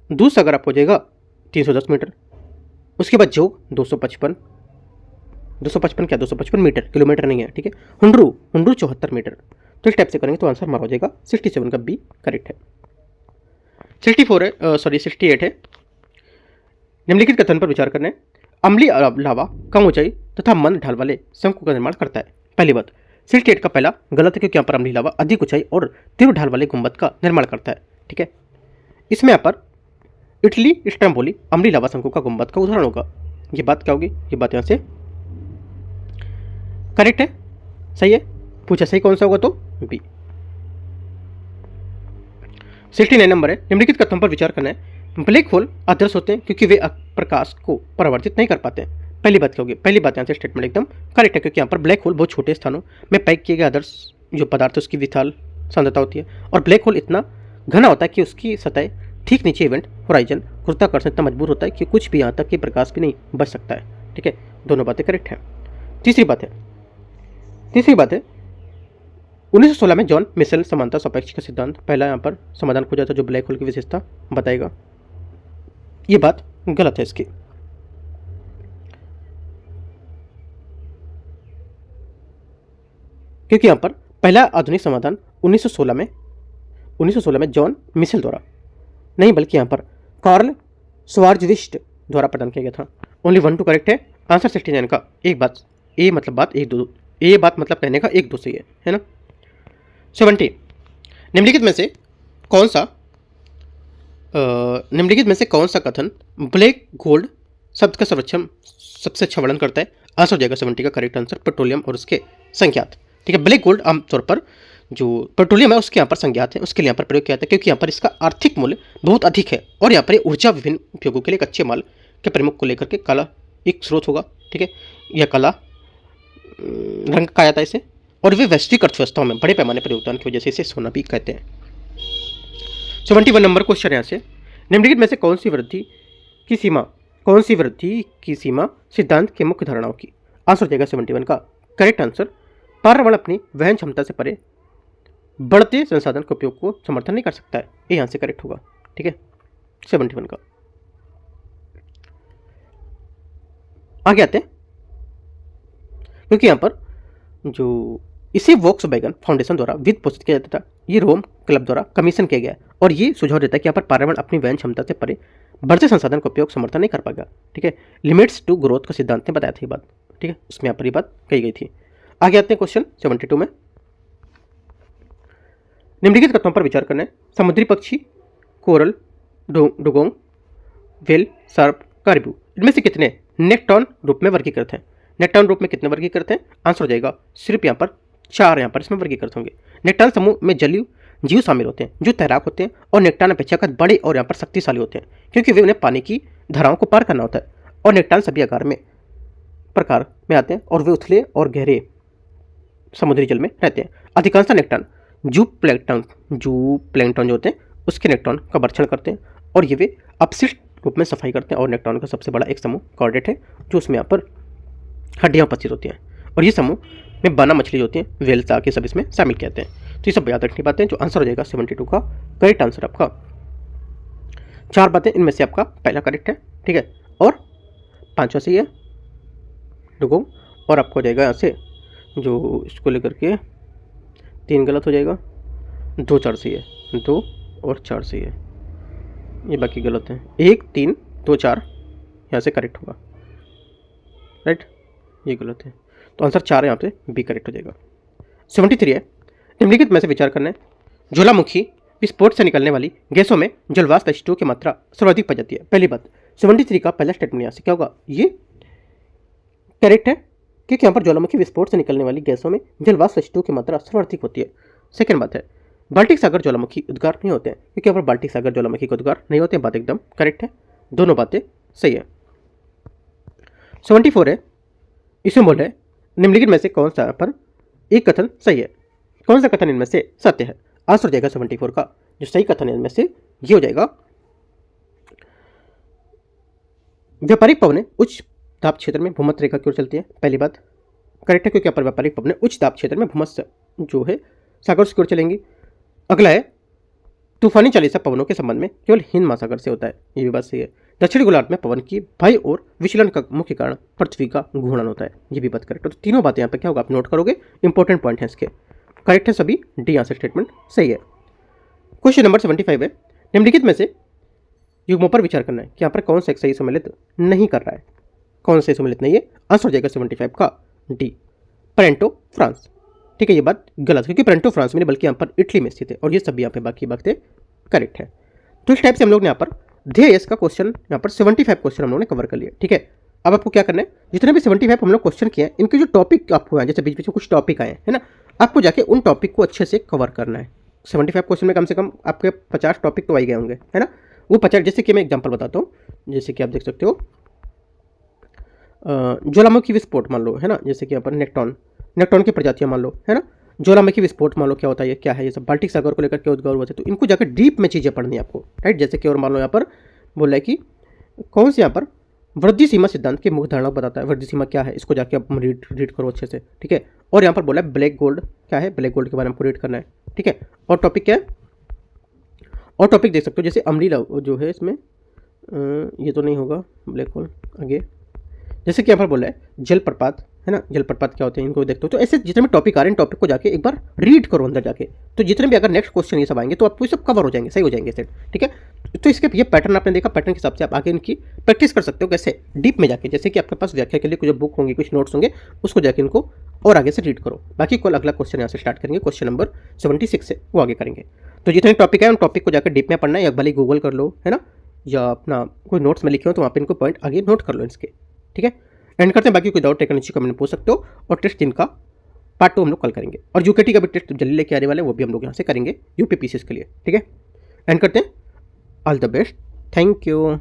दूधसागर आप हो जाएगा 310 मीटर। उसके बाद जोग 255 क्या 255 मीटर, किलोमीटर नहीं है, ठीक है। हुंडरू 74 मीटर। तो इस टाइप से करेंगे तो आंसर हमारा हो जाएगा 67 का बी करेक्ट है। 68 है, निम्नलिखित कथन पर विचार करना है। अम्लीय लावा कम ऊंचाई तथा मंद ढाल वाले शंकु का निर्माण करता है। पहली बात, 68 का पहला गलत है, क्योंकि यहाँ पर अम्लीय लावा अधिक ऊंचाई और तीव्र ढाल वाले गुंबद का निर्माण करता है, ठीक है। इसमें यहाँ पर इटली स्ट्रम्बोली अम्लीय लावा शंकु का गुंबद का उदाहरण होगा। ये बात क्या होगी? ये बात यहाँ से करेक्ट है, सही है। पूछा सही कौन सा होगा तो बी। 69 नंबर है, निम्नलिखित कथनों पर विचार करना है। ब्लैक होल आदर्श होते हैं क्योंकि वे प्रकाश को परावर्तित नहीं कर पाते हैं। पहली बात क्या होगी? पहली बात यहाँ से स्टेटमेंट एकदम करेक्ट है, क्योंकि यहाँ पर ब्लैक होल बहुत छोटे स्थानों में पैक किए गए आदर्श जो पदार्थ है उसकी विशाल सांद्रता होती है, और ब्लैक होल इतना घना होता है कि उसकी सतह ठीक नीचे इवेंट होराइजन गुरुत्वाकर्षण इतना मजबूत होता है कि कुछ भी यहाँ तक कि प्रकाश भी नहीं बच सकता है, ठीक है। दोनों बातें करेक्ट है। तीसरी बात है 1916 में जॉन मिशेल समानता सापेक्ष का सिद्धांत पहला यहाँ पर समाधान खोजा था जो ब्लैक होल की विशेषता बताएगा। ये बात गलत है इसकी। क्योंकि यहाँ पर पहला आधुनिक समाधान 1916 में जॉन मिशेल द्वारा नहीं, बल्कि यहाँ पर कार्ल स्वार्जविस्ट द्वारा प्रदान किया गया था। ओनली 1 2 करेक्ट है। आंसर 69 का एक बात ए मतलब बात 1 2 ए बात मतलब कहने का 1 2 सही है ना। 70 निम्नलिखित में से कौन सा कथन ब्लैक गोल्ड शब्द का सबसे अच्छा वर्णन करता है? आंसर हो जाएगा 70 का करेक्ट आंसर पेट्रोलियम और उसके संज्ञात, ठीक है। ब्लैक गोल्ड आमतौर पर जो पेट्रोलियम है उसके यहाँ पर संज्ञात है, उसके लिए यहाँ पर प्रयोग किया जाता है क्योंकि यहाँ पर इसका आर्थिक मूल्य बहुत अधिक है और यहाँ पर ऊर्जा विभिन्न उपयोगों के लिए कच्चे माल के प्रमुख को लेकर के काला एक स्रोत होगा, ठीक है। यह काला रंग कहा जाता है इसे, और वे वैश्विक अर्थव्यवस्थाओं में बड़े पैमाने पर योगदान की वजह से इसे सोना भी कहते हैं। 71 नंबर क्वेश्चन यहाँ से, निम्नलिखित में से कौन सी वृद्धि की सीमा सिद्धांत के मुख्य धारणाओं की? आंसर हो जाएगा 71 का करेक्ट आंसर पर्यावरण अपनी वहन क्षमता से परे बढ़ते संसाधन के उपयोग को समर्थन नहीं कर सकता है। ये यहाँ से करेक्ट होगा, ठीक है, 71 का। आगे आते हैं, क्योंकि यहाँ पर जो इसे वोक्सवैगन फाउंडेशन द्वारा वित्त पोषित किया जाता था, ये रोम क्लब द्वारा कमीशन किया गया और ये सुझाव देता है कि यहाँ पर पर्यावरण अपनी वहन क्षमता से परे बढ़ते संसाधन का उपयोग समर्थन नहीं कर पाएगा, ठीक है। लिमिट्स टू ग्रोथ का सिद्धांत ने बताया था ये बात, ठीक है, उसमें यहाँ पर ये बात कही गई थी। आगे आते हैं क्वेश्चन 72 में, निम्नलिखित कथनों पर विचार करना है। समुद्री पक्षी, कोरल, डुगोंग, वेल, सर्प, कार्बू इनमें से कितने नेक्टॉन रूप में वर्गीकृत हैं? नेक्टॉन रूप में कितने वर्गीकृत हैं? आंसर हो जाएगा सिर्फ यहाँ पर 4 यहाँ पर इसमें वर्गीकृत होंगे। नेक्टान समूह में जलीय जीव शामिल होते हैं जो तैराक होते हैं और नेक्टान अपेक्षाकृत बड़े और यहाँ पर शक्तिशाली होते हैं क्योंकि वे उन्हें पानी की धाराओं को पार करना होता है, और नेक्टान सभी आकार में प्रकार में आते हैं और वे उथले और गहरे समुद्री जल में रहते हैं। अधिकांश नेक्टान जू प्लैंकटन जो होते हैं उसके नेक्टॉन का भक्षण करते हैं और ये वे अपशिष्ट रूप में सफाई करते हैं, और नेक्टॉन का सबसे बड़ा एक समूह कॉर्डेट है जो उसमें यहाँ पर हड्डियाँ उपस्थित होती हैं, और ये समूह में बाना मछली होती हैं, वेल ताकि सब इसमें शामिल किए जाते हैं। तो ये सब याद रखनी बातें, जो आंसर हो जाएगा 72 का करेक्ट आंसर आपका। 4 बातें, इनमें से आपका पहला करेक्ट है, ठीक है, और 5वां सही है, देखो, और आपको हो जाएगा यहाँ से जो इसको लेकर के 3 गलत हो जाएगा, 2 4 सही है, 2 और 4 सही है, ये बाकी गलत है, 1 3 2 4 यहाँ से करेक्ट होगा, राइट, ये गलत है, तो आंसर 4 यहाँ पे बी करेक्ट हो जाएगा। 73 है, निम्नलिखित में से विचार करना है, ज्वालामुखी विस्फोट से निकलने वाली गैसों में जलवाष्प H2 की मात्रा सर्वाधिक पाई जाती है। पहली बात, 73 का पहला स्टेटमेंट यहाँ से क्या होगा, ये करेक्ट है क्योंकि यहाँ पर ज्वालामुखी विस्फोट से निकलने वाली गैसों में जलवाष्प H2 की मात्रा सर्वाधिक होती है। सेकंड बात है, बाल्टिक सागर ज्वालामुखी उद्गार नहीं होते हैं क्योंकि यहाँ पर बाल्टिक सागर ज्वालामुखी के उद्गार नहीं होते हैं, बात एकदम करेक्ट है, दोनों बातें सही है। 74 है, इसमें बोल रहे हैं निम्नलिखित में से कौन सा पर एक कथन सही है, कौन सा कथन इनमें से सत्य है। आंसर हो जाएगा 74 का जो सही कथन है इनमें से ये हो जाएगा, व्यापारिक पवनें उच्च दाब क्षेत्र में भूमध्य रेखा की ओर चलती है। पहली बात करेक्ट है क्योंकि यहाँ पर व्यापारिक पवनें उच्च दाब क्षेत्र में भूमध्य जो है सागर की ओर चलेंगी। अगला है, तूफानी चालीसा पवनों के संबंध में केवल हिंद महासागर से होता है, ये भी बात सही है। दक्षिणी गोलार्ध में पवन की बाई और विचलन का मुख्य कारण पृथ्वी का घूर्णन होता है, ये भी बात करेक्ट है। तो तीनों बातें यहाँ पे क्या होगा आप नोट करोगे, इंपॉर्टेंट पॉइंट है इसके, करेक्ट है सभी, डी आंसर स्टेटमेंट सही है। क्वेश्चन नंबर 75 है, निम्नलिखित में से युग्मों पर विचार करना है कि यहाँ पर कौन सा एक सही सम्मिलित नहीं कर रहा है, कौन सा सम्मिलित नहीं है। आंसर हो जाएगा 75 का डी, पेरेंटो फ्रांस, ठीक है, ये बात गलत क्योंकि पेरेंटो फ्रांस में नहीं बल्कि यहाँ पर इटली में स्थित है, और ये सभी यहाँ पे बाकी बातें करेक्ट है। तो इस टाइप से हम लोग ने यहाँ पर ध्येय का क्वेश्चन यहाँ पर 75 क्वेश्चन हम लोग ने कवर कर लिया, ठीक है। अब आपको क्या करना है, जितने भी 75 हम लोग क्वेश्चन किए हैं इनके जो टॉपिक आपको हैं, जैसे बीच बीच में कुछ टॉपिक आए हैं ना, आपको जाके उन टॉपिक को अच्छे से कवर करना है। 75 क्वेश्चन में कम से कम आपके 50 टॉपिक तो आ ही गए होंगे, है ना। वो 50, जैसे कि मैं एग्जांपल बताता हूँ, जैसे कि आप देख सकते हो ज्वालामुखी विस्फोट मान लो, है ना, जैसे कि यहाँ पर नेक्टॉन की प्रजातियाँ मान लो, है ना, ज्वालामुखी विस्फोट मान लो क्या होता है, ये क्या है, ये सब बाल्टिक सागर को लेकर के उद्गार हुआ था, तो इनको जाकर डीप में चीज़ें पढ़नी है आपको, राइट। जैसे कि और मान लो यहाँ पर बोल रहा है कि कौन सी यहाँ पर वृद्धि सीमा सिद्धांत की मुख्य धारणा बताता है, वृद्धि सीमा क्या है, इसको जाके आप रीड करो अच्छे से, ठीक है। और यहाँ पर बोला है ब्लैक गोल्ड क्या है, ब्लैक गोल्ड के बारे में आपको रीड करना है, ठीक है। और टॉपिक क्या है, और टॉपिक देख सकते हो जैसे अम्लीला जो है इसमें ये तो नहीं होगा ब्लैक होल, आगे जैसे कि यहाँ पर बोला है जलप्रपात, है ना, जलप्रपात क्या होते हैं इनको देखते हो। तो ऐसे जितने भी टॉपिक आ रहे हैं टॉपिक को जाके एक बार रीड करो अंदर जाके, तो जितने भी अगर नेक्स्ट क्वेश्चन ये सब आएंगे तो आपको ये सब कवर हो जाएंगे, सही हो जाएंगे सेट, ठीक है। तो इसके ये पैटर्न आपने देखा, पैटर्न के हिसाब से आप आगे इनकी प्रैक्टिस कर सकते हो कैसे, डीप में जाके, जैसे कि आपके पास व्याख्या के लिए कुछ बुक होंगी, कुछ नोट्स होंगे, उसको जाके इनको और आगे से रीड करो। बाकी कल अगला क्वेश्चन यहाँ से स्टार्ट करेंगे, क्वेश्चन नंबर 76 से वो आगे करेंगे। तो जितने टॉपिक है उन टॉपिक को जाकर डीप में पढ़ना है, या भले गूगल कर लो, है ना, या अपना कोई नोट्स में लिखे हो तो वहाँ पे इनको पॉइंट आगे नोट कर लो इसके, ठीक है। एंड करते हैं, बाकी कोई डाउट टेक्निक नीचे कमेंट पूछ सकते हो। और टेस्ट 3 का पार्ट 2 हम लोग कल करेंगे, और यूकेटी का भी टेस्ट जल्दी लेके आने वाले वो भी हम लोग यहाँ से करेंगे यूपी पीसीएस के लिए, ठीक है। एंड करते हैं, all the best, thank you.